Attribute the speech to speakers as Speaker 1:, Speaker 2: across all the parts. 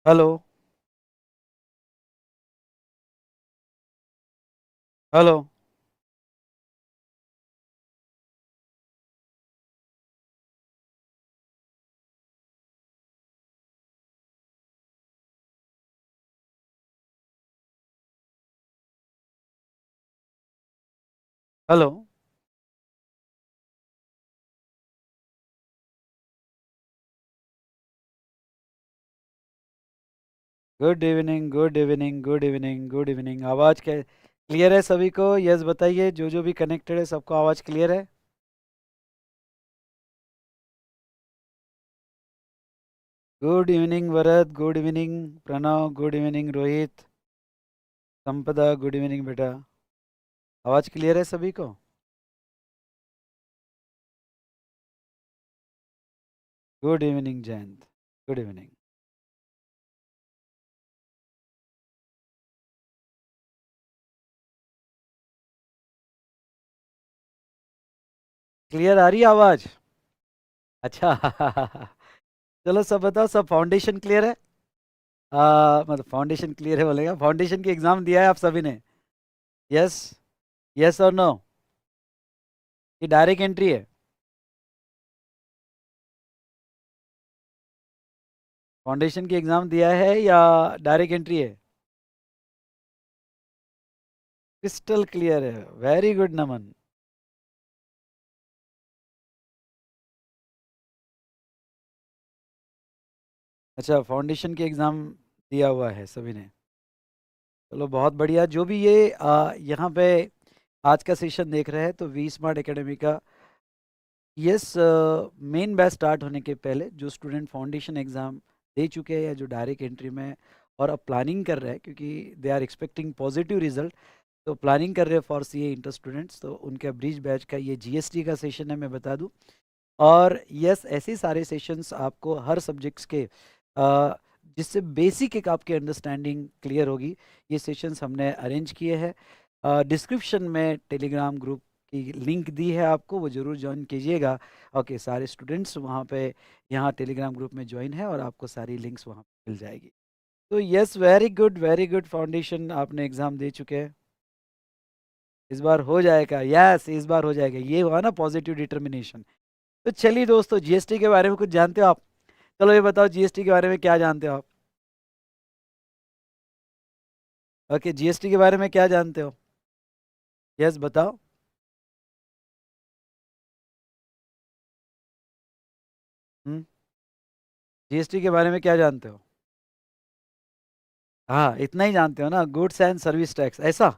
Speaker 1: Hello. Hello. Hello. Good evening, good evening, good evening, good evening. आवाज़ clear है सभी को? यस बताइए, जो जो भी कनेक्टेड है सबको आवाज़ क्लियर है? Good evening Bharat, good evening Pranav, good evening Rohit, Sampada, good evening बेटा। आवाज़ क्लियर है सभी को? Good evening Jayant, good evening. Clear आ रही है आवाज़? अच्छा। चलो सब बताओ, सब फाउंडेशन क्लियर है? मतलब फाउंडेशन क्लियर है बोलेगा, फाउंडेशन की एग्ज़ाम दिया है आप सभी ने? यस? यस और नो? ये डायरेक्ट एंट्री है? फाउंडेशन की एग्ज़ाम दिया है या डायरेक्ट एंट्री है? क्रिस्टल क्लियर है, वेरी गुड नमन। अच्छा, फाउंडेशन की एग्ज़ाम दिया हुआ है सभी ने? चलो बहुत बढ़िया। जो भी ये यहाँ पे आज का सेशन देख रहे हैं तो वी स्मार्ट एकेडमी का यस मेन बैच स्टार्ट होने के पहले जो स्टूडेंट फाउंडेशन एग्ज़ाम दे चुके हैं या जो डायरेक्ट एंट्री में और अब प्लानिंग कर रहे हैं, क्योंकि they are expecting positive result, तो प्लानिंग कर रहे हैं for C A inter students, तो उनका ब्रिज बैच का ये जीएसटी का सेशन है, मैं बता दूं। और यस, ऐसे सारे सेशंस आपको हर सब्जेक्ट्स के अ, जिससे बेसिक एक आपकी अंडरस्टैंडिंग क्लियर होगी, ये सेशंस हमने अरेंज किए हैं। डिस्क्रिप्शन में टेलीग्राम ग्रुप की लिंक दी है आपको, वो ज़रूर ज्वाइन कीजिएगा। ओके, सारे स्टूडेंट्स वहाँ पे यहाँ टेलीग्राम ग्रुप में ज्वाइन है और आपको सारी लिंक्स वहाँ पे मिल जाएगी। तो yes, very good, very good. Foundation आपने एग्ज़ाम दे चुके हैं, इस बार हो जाएगा। यस, इस बार हो जाएगा, ये हुआ ना पॉजिटिव डिटर्मिनेशन। तो चलिए दोस्तों, जीएसटी के बारे में कुछ जानते हो आप? चलो ये बताओ, जीएसटी के बारे में क्या जानते हो आप? ओके, जीएसटी के बारे में क्या जानते हो? यस बताओ। हम्म। जीएसटी के बारे में क्या जानते हो? हाँ, इतना ही जानते हो ना, गुड्स एंड सर्विस टैक्स, ऐसा?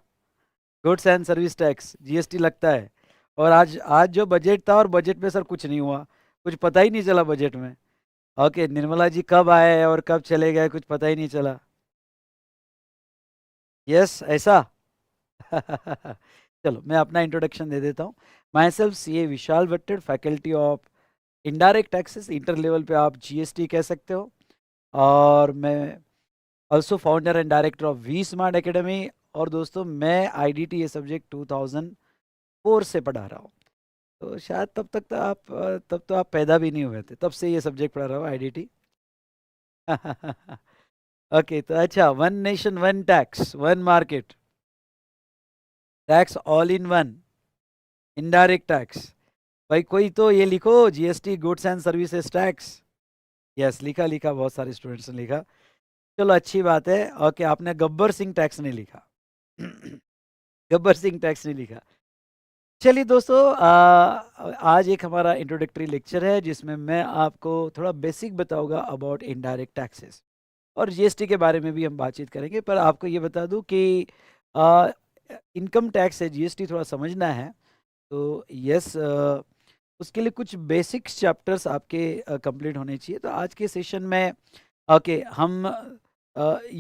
Speaker 1: Goods and service tax GST लगता है। और आज आज जो बजट था, और बजट में सर कुछ नहीं हुआ, कुछ पता ही नहीं चला बजट में। ओके, निर्मला जी कब आए और कब चले गए कुछ पता ही नहीं चला। यस, ऐसा? चलो मैं अपना इंट्रोडक्शन दे देता हूँ। Myself C A Vishal Bhattar, faculty of indirect taxes, inter level पे आप जीएसटी कह सकते हो। और मैं also founder and director of V smart academy. और दोस्तों, मैं आईडीटी ये सब्जेक्ट 2004 से पढ़ा रहा हूँ। तो शायद तब तो आप पैदा भी नहीं हुए थे, तब से ये सब्जेक्ट पढ़ा रहा हूँ, आईडीटी। ओके, तो अच्छा, one nation one tax one market, tax all in one, indirect tax. भाई कोई तो ये लिखो, GST goods and services tax. Yes, लिखा लिखा, बहुत सारे स्टूडेंट्स ने लिखा। चलो अच्छी बात है। ओके, आपने गब्बर सिंह टैक्स नहीं लिखा। गब्बर सिंह टैक्स नहीं लिखा। चलिए दोस्तों, आज एक हमारा इंट्रोडक्टरी लेक्चर है जिसमें मैं आपको थोड़ा बेसिक बताऊंगा अबाउट इनडायरेक्ट टैक्सेस, और जीएसटी के बारे में भी हम बातचीत करेंगे। पर आपको ये बता दूं कि इनकम टैक्स है, जीएसटी थोड़ा समझना है। तो यस, उसके लिए कुछ बेसिक्स चैप्टर्स आपके कंप्लीट होने चाहिए। तो आज के सेशन में ओके, हम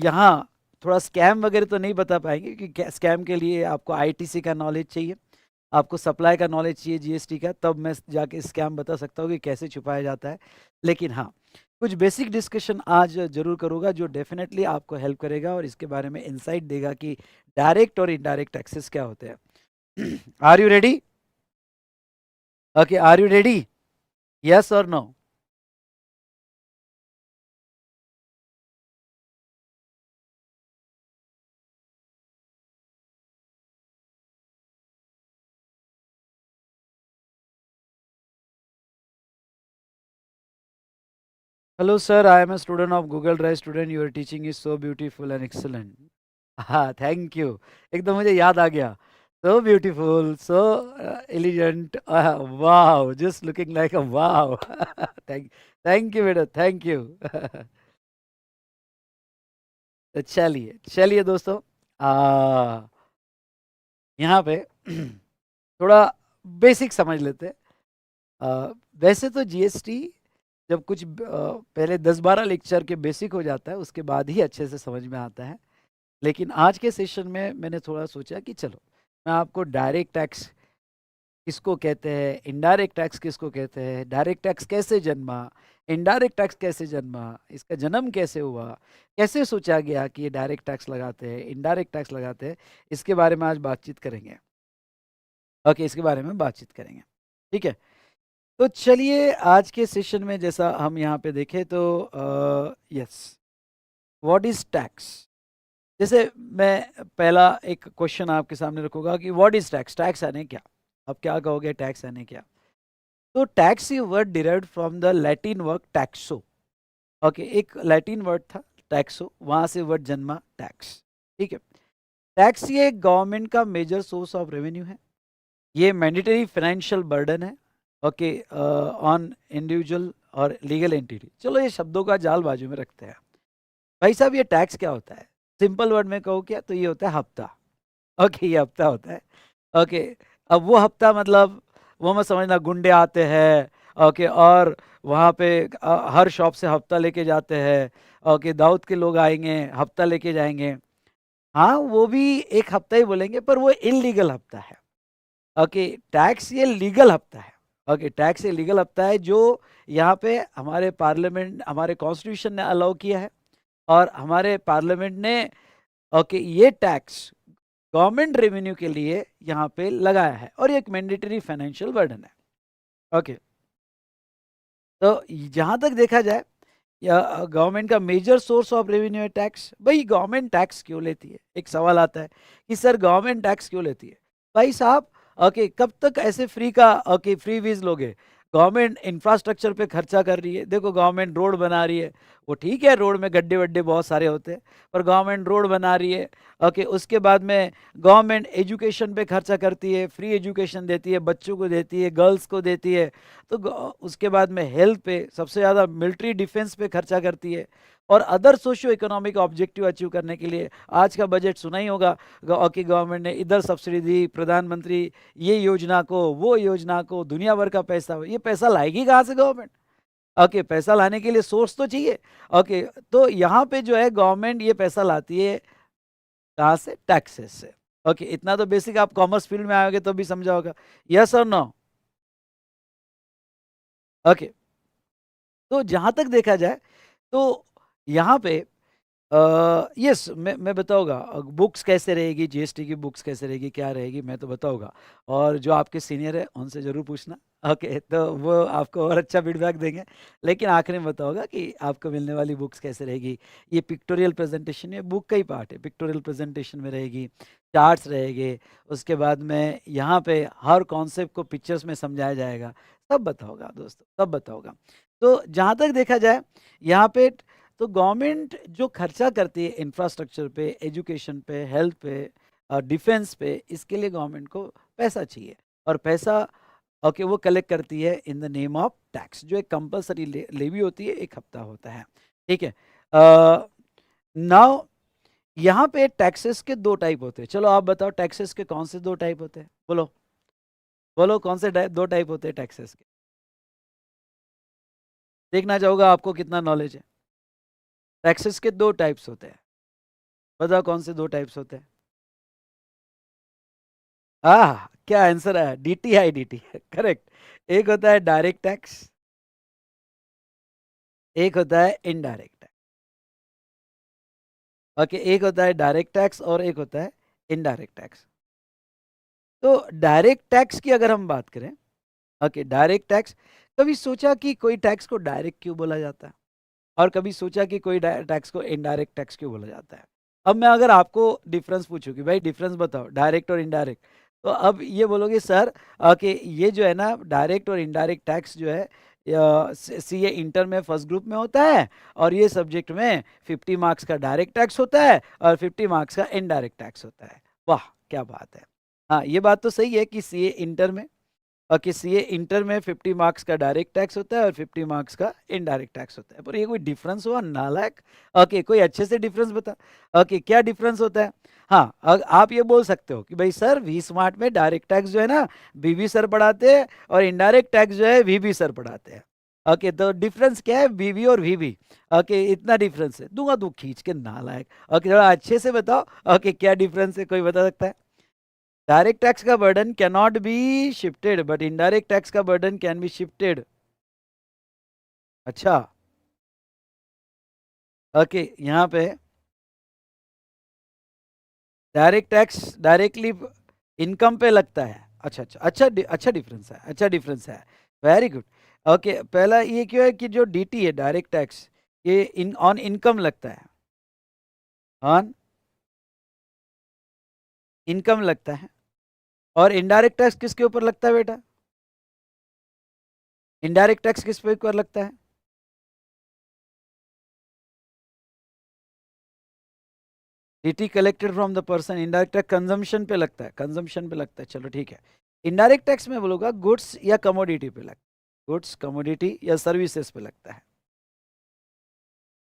Speaker 1: यहाँ थोड़ा स्कैम वगैरह तो नहीं बता पाएंगे, क्योंकि स्कैम के लिए आपको आईटीसी का नॉलेज चाहिए, आपको सप्लाई का नॉलेज चाहिए जीएसटी का, तब मैं जाके स्कैम बता सकता हूँ कि कैसे छुपाया जाता है। लेकिन हाँ, कुछ बेसिक डिस्कशन आज जरूर करूँगा जो डेफिनेटली आपको हेल्प करेगा और इसके बारे में इंसाइट देगा कि डायरेक्ट और इनडायरेक्ट टैक्सेस क्या होते हैं। Are you ready? Okay, are you ready? Yes और no? Hello sir, I am a student of Google Drive student, your teaching is so beautiful and excellent. हाँ, थैंक यू। एकदम मुझे याद आ गया। So beautiful, so elegant, wow, just looking like a wow. Thank thank you बेटा, thank you. चलिए चलिए दोस्तों, यहाँ पे थोड़ा बेसिक समझ लेते हैं। वैसे तो जीएसटी जब कुछ पहले 10-12 लेक्चर के बेसिक हो जाता है, उसके बाद ही अच्छे से समझ में आता है। लेकिन आज के सेशन में मैंने थोड़ा सोचा कि चलो मैं आपको डायरेक्ट टैक्स किसको कहते हैं, इनडायरेक्ट टैक्स किसको कहते हैं, डायरेक्ट टैक्स कैसे जन्मा, इनडायरेक्ट टैक्स कैसे जन्मा, इसका जन्म कैसे हुआ, कैसे सोचा गया कि ये डायरेक्ट टैक्स लगाते हैं, इनडायरेक्ट टैक्स लगाते हैं, इसके बारे में आज बातचीत करेंगे। ओके, इसके बारे में बातचीत करेंगे, ठीक है। तो चलिए आज के सेशन में जैसा हम यहाँ पे देखें तो यस, व्हाट इज टैक्स। जैसे मैं पहला एक क्वेश्चन आपके सामने रखूंगा कि व्हाट इज टैक्स, टैक्स यानी क्या। आप क्या कहोगे टैक्स यानी क्या? तो टैक्स ये word derived from the Latin word टैक्सो। Okay, एक लैटिन वर्ड था टैक्सो, वहां से वर्ड जन्मा टैक्स, ठीक है। टैक्स ये गवर्नमेंट का मेजर सोर्स ऑफ रेवेन्यू है। ये मैंडेटरी फाइनेंशियल बर्डन है, ओके, ऑन इंडिविजुअल और लीगल एंटिटी। चलो ये शब्दों का जाल बाजू में रखते हैं। भाई साहब, ये टैक्स क्या होता है? सिंपल वर्ड में कहूँ क्या, तो ये होता है हफ्ता। ओके, ये हफ्ता होता है। ओके, अब वो हफ्ता मतलब वो मत समझना गुंडे आते हैं, ओके, और वहाँ पे हर शॉप से हफ्ता लेके जाते हैं। ओके, दाऊद के लोग आएंगे, हफ्ता लेके जाएंगे। हाँ, वो भी एक हफ्ता ही बोलेंगे, पर वो इनलीगल हफ्ता है। ओके, टैक्स ये लीगल हफ्ता है। ओके, टैक्स ये लीगल हफ्ता है जो यहाँ पे हमारे पार्लियामेंट, हमारे कॉन्स्टिट्यूशन ने अलाउ किया है, और हमारे पार्लियामेंट ने ओके ये टैक्स गवर्नमेंट रेवेन्यू के लिए यहाँ पे लगाया है, और ये एक मैंडेटरी फाइनेंशियल बर्डन है। ओके, तो जहाँ तक देखा जाए, या गवर्नमेंट का मेजर सोर्स ऑफ रेवेन्यू है टैक्स। भाई गवर्नमेंट टैक्स क्यों लेती है? एक सवाल आता है कि सर गवर्नमेंट टैक्स क्यों लेती है? भाई साहब, ओके, कब तक ऐसे फ्री का ओके फ्री वीज लोगे? गवर्नमेंट इंफ्रास्ट्रक्चर पे खर्चा कर रही है। देखो, गवर्नमेंट रोड बना रही है, वो ठीक है, रोड में गड्ढे वड्ढे बहुत सारे होते हैं, पर गवर्नमेंट रोड बना रही है। ओके, उसके बाद में गवर्नमेंट एजुकेशन पे खर्चा करती है, फ्री एजुकेशन देती है, बच्चों को देती है, गर्ल्स को देती है। तो उसके बाद में हेल्थ पे, सबसे ज़्यादा मिलिट्री डिफेंस पे खर्चा करती है, और other socio economic objective achieve करने के लिए आज का बजट सुना ही होगा कि गवर्नमेंट ने इधर सब्सिडी दी, प्रधानमंत्री ये योजना को, वो योजना को, दुनिया भर का पैसा। ये पैसा लाएगी कहाँ से गवर्नमेंट? ओके, पैसा लाने के लिए सोर्स तो चाहिए। ओके, तो यहाँ पे जो है गवर्नमेंट ये पैसा लाती है कहाँ से? टैक्सेस से। ओके, इतना तो बेसिक आप कॉमर्स फील्ड में आओगे तो भी समझा होगा। यस और नो? ओके, तो जहां तक देखा जाए तो यहाँ पे यस, मैं बताऊंगा बुक्स कैसे रहेगी, जीएसटी की बुक्स कैसे रहेगी, क्या रहेगी, मैं तो बताऊंगा। और जो आपके सीनियर है उनसे जरूर पूछना। ओके, तो वो आपको और अच्छा फीडबैक देंगे। लेकिन आखिरी में बताऊंगा कि आपको मिलने वाली बुक्स कैसे रहेगी। ये पिक्टोरियल प्रेजेंटेशन, ये बुक का ही पार्ट है, पिक्टोरियल प्रेजेंटेशन में रहेगी, चार्ट्स रहेंगे। उसके बाद में यहाँ पे हर कॉन्सेप्ट को पिक्चर्स में समझाया जाएगा। सब बताओगा दोस्तों, सब बताओगा। तो जहाँ तक देखा जाए यहाँ पे, तो गवर्नमेंट जो खर्चा करती है इंफ्रास्ट्रक्चर पे, एजुकेशन पे, हेल्थ पे, डिफेंस पे, इसके लिए गवर्नमेंट को पैसा चाहिए। और पैसा ओके वो कलेक्ट करती है in the name of tax, जो एक कंपलसरी लेवी होती है, एक हफ्ता होता है, ठीक है। नाउ यहाँ पे टैक्सेस के दो टाइप होते हैं। चलो आप बताओ टैक्सेस के कौन से दो टाइप होते हैं? बोलो बोलो, कौन से दो टाइप होते हैं टैक्सेस के? देखना चाहूंगा आपको कितना नॉलेज है। टैक्सेस के दो टाइप्स होते हैं, बताओ कौन से दो टाइप्स होते हैं? क्या आंसर है? डीटी, आई डीटी, करेक्ट। एक होता है डायरेक्ट टैक्स, एक होता है इनडायरेक्ट टैक्स। ओके, एक होता है डायरेक्ट टैक्स और एक होता है इनडायरेक्ट टैक्स। तो डायरेक्ट टैक्स की अगर हम बात करें, ओके, डायरेक्ट टैक्स, कभी सोचा कि कोई टैक्स को डायरेक्ट क्यों बोला जाता है, और कभी सोचा कि कोई टैक्स को इनडायरेक्ट टैक्स क्यों बोला जाता है? अब मैं अगर आपको डिफरेंस पूछूं कि भाई डिफरेंस बताओ डायरेक्ट और इनडायरेक्ट, तो अब ये बोलोगे सर कि ये जो है ना डायरेक्ट और इनडायरेक्ट टैक्स जो है, सीए इंटर में फर्स्ट ग्रुप में होता है, और ये सब्जेक्ट में 50 मार्क्स का डायरेक्ट टैक्स होता है और 50 मार्क्स का इनडायरेक्ट टैक्स होता है। वाह क्या बात है। हाँ ये बात तो सही है कि सीए इंटर में, और कि सीए इंटर में 50 मार्क्स का डायरेक्ट टैक्स होता है और 50 मार्क्स का इनडायरेक्ट टैक्स होता है, पर ये कोई डिफरेंस हुआ नालायक। ओके कोई अच्छे से डिफरेंस बता। ओके क्या डिफरेंस होता है? हाँ आप ये बोल सकते हो कि भाई सर वी स्मार्ट में डायरेक्ट टैक्स जो है ना बीवी सर पढ़ाते हैं, और इनडायरेक्ट टैक्स जो है वीबी सर पढ़ाते हैं। ओके तो डिफरेंस क्या है बीवी और वीबी? ओके इतना डिफरेंस है, दूंगा तू खींच के नालायक। ओके थोड़ा अच्छे से बताओ, ओके क्या डिफरेंस है, कोई बता सकता है? डायरेक्ट टैक्स का burden can not be shifted but indirect tax का बर्डन कैन बी शिफ्टेड। अच्छा ओके यहाँ पे डायरेक्ट टैक्स डायरेक्टली इनकम पे लगता है। अच्छा अच्छा अच्छा अच्छा डिफरेंस है, अच्छा डिफरेंस है, वेरी गुड। ओके पहला ये क्यों है कि जो डीटी है डायरेक्ट टैक्स ये इन ऑन इनकम लगता है, ऑन इनकम लगता है, और इनडायरेक्ट टैक्स किसके ऊपर लगता है बेटा? इनडायरेक्ट टैक्स किस पे ऊपर लगता है? DT collected from the person, indirect tax consumption पे लगता है, कंजम्पशन पे लगता है, चलो ठीक है। इनडायरेक्ट टैक्स में बोलूंगा गुड्स या कमोडिटी पे लगता है, गुड्स कमोडिटी या सर्विसेज पे लगता है,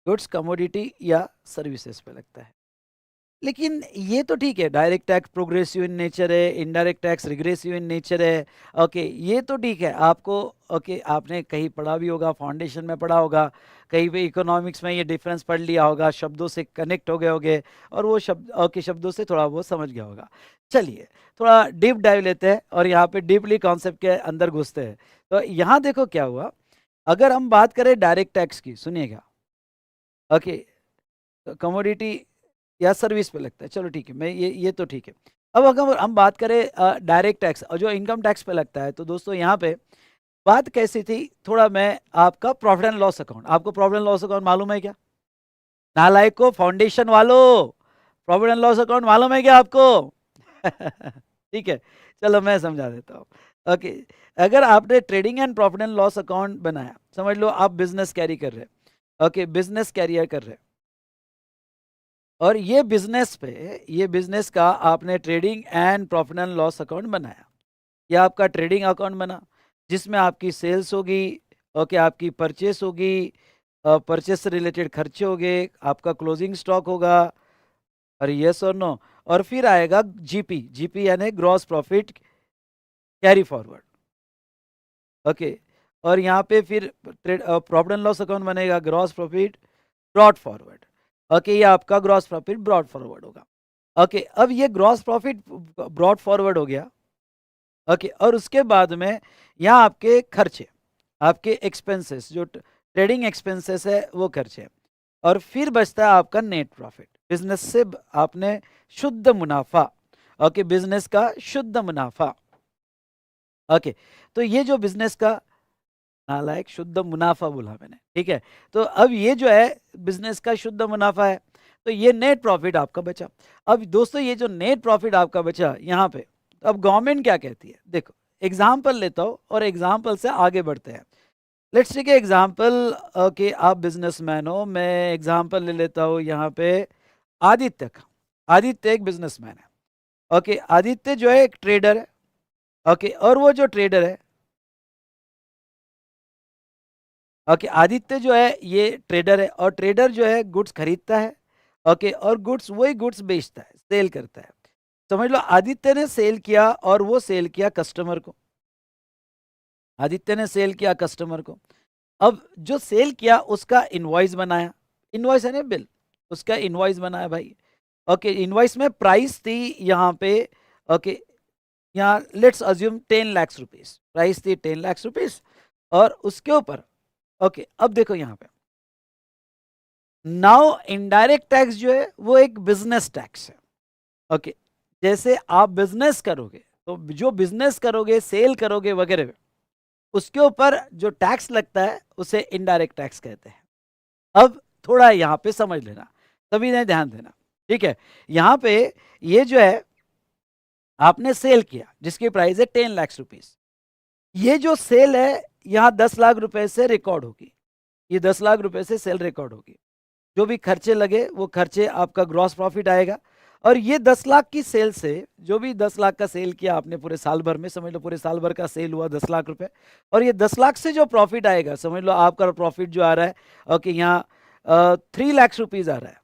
Speaker 1: गुड्स कमोडिटी या सर्विसेज पे लगता है। लेकिन ये तो ठीक है, direct tax progressive in nature है, indirect tax regressive in nature है। ओके ये तो ठीक है आपको, ओके आपने कहीं पढ़ा भी होगा, फाउंडेशन में पढ़ा होगा, कहीं पे इकोनॉमिक्स में ये डिफरेंस पढ़ लिया होगा, शब्दों से कनेक्ट हो गए होंगे, और वो शब्द ओके शब्दों से थोड़ा वो समझ गया होगा। चलिए थोड़ा डीप डाइव लेते हैं और यहाँ पे डीपली कॉन्सेप्ट के अंदर घुसते हैं। तो यहाँ देखो क्या हुआ, अगर हम बात करें डायरेक्ट टैक्स की, सुनिएगा ओके, कमोडिटी या सर्विस पे लगता है, चलो ठीक है, मैं ये तो ठीक है। अब अगर हम बात करें डायरेक्ट टैक्स और जो इनकम टैक्स पे लगता है, तो दोस्तों यहाँ पे बात कैसी थी, थोड़ा मैं आपका प्रॉफिट एंड लॉस अकाउंट, आपको प्रॉफिट एंड लॉस अकाउंट मालूम है क्या? नालायक को, फाउंडेशन वालों, प्रॉफिट एंड लॉस अकाउंट मालूम है क्या आपको? ठीक है चलो मैं समझा देता हूँ। ओके अगर आपने trading and profit and loss account बनाया, समझ लो आप बिजनेस कैरी कर रहे हैं, ओके बिजनेस कैरियर कर रहे हैं, और ये बिजनेस का आपने trading and profit and loss account बनाया, ये आपका ट्रेडिंग अकाउंट बना जिसमें आपकी सेल्स होगी, ओके आपकी परचेस होगी, परचेस से रिलेटेड खर्चे होंगे, आपका क्लोजिंग स्टॉक होगा, और यस और नो, और फिर आएगा जीपी, जीपी यानी gross profit carry forward. Okay और यहाँ पे फिर प्रॉफिट एंड लॉस अकाउंट बनेगा, gross profit brought forward. Okay ये आपका ग्रॉस प्रॉफिट ब्रॉड फॉरवर्ड होगा। ओके अब ये ग्रॉस प्रॉफिट ब्रॉड फॉरवर्ड हो गया। ओके और उसके बाद में यहाँ आपके खर्चे, आपके एक्सपेंसेस, जो ट्रेडिंग एक्सपेंसेस है वो खर्चे, और फिर बचता है आपका नेट प्रॉफिट, बिजनेस से आपने शुद्ध मुनाफा। ओके बिजनेस का शुद्ध मुनाफा। ओके तो ये जो बिजनेस का, नालायक शुद्ध मुनाफा बोला मैंने, ठीक है, तो अब ये जो है बिजनेस का शुद्ध मुनाफा है, तो ये नेट प्रॉफिट आपका बचा। अब दोस्तों ये जो नेट प्रॉफिट आपका बचा यहाँ पे, तो अब गवर्नमेंट क्या कहती है, देखो एग्जाम्पल लेता हूँ और एग्जाम्पल से आगे बढ़ते हैं। लेट्स टेक एग्जाम्पल, ओके आप बिजनेसमैन हो, मैं एग्जाम्पल ले लेता हूँ यहाँ पे आदित्य का। आदित्य एक बिजनेसमैन है, ओके आदित्य जो है एक ट्रेडर है, ओके और वो जो ट्रेडर है, ओके आदित्य जो है ये ट्रेडर है, और ट्रेडर जो है गुड्स खरीदता है, ओके और गुड्स वही गुड्स बेचता है, सेल करता है। समझ लो आदित्य ने सेल किया, और वो सेल किया कस्टमर को, आदित्य ने सेल किया कस्टमर को। अब जो सेल किया उसका इनवॉइस बनाया, इनवॉइस है ना बिल, उसका इनवॉइस बनाया भाई। ओके इनवॉइस में प्राइस थी यहाँ पे, ओके यहाँ let's assume 10 lakh rupees, price थी 10 लाख रुपीस, और उसके ऊपर ओके अब देखो यहाँ पे नाउ इनडायरेक्ट टैक्स जो है वो एक बिजनेस टैक्स है। ओके जैसे आप बिजनेस करोगे, तो जो बिजनेस करोगे सेल करोगे वगैरह, उसके ऊपर जो टैक्स लगता है उसे इनडायरेक्ट टैक्स कहते हैं। अब थोड़ा यहाँ पे समझ लेना, तभी नहीं ध्यान देना, ठीक है। यहाँ पे ये जो है आपने सेल किया जिसकी प्राइस है 10 लाख रुपीस, ये जो सेल है यहाँ 10 लाख रुपए से रिकॉर्ड होगी, ये 10 लाख रुपए से सेल रिकॉर्ड होगी। जो भी खर्चे लगे वो खर्चे आपका ग्रॉस प्रॉफिट आएगा। और ये 10 लाख की सेल से, जो भी 10 लाख का सेल किया आपने पूरे साल भर में, समझ लो पूरे साल भर का सेल हुआ 10 लाख रुपए, और ये 10 लाख से जो प्रॉफिट आएगा, समझ लो आपका प्रॉफिट जो आ रहा है, ओके, यहाँ 3 लाख रुपीज आ रहा है।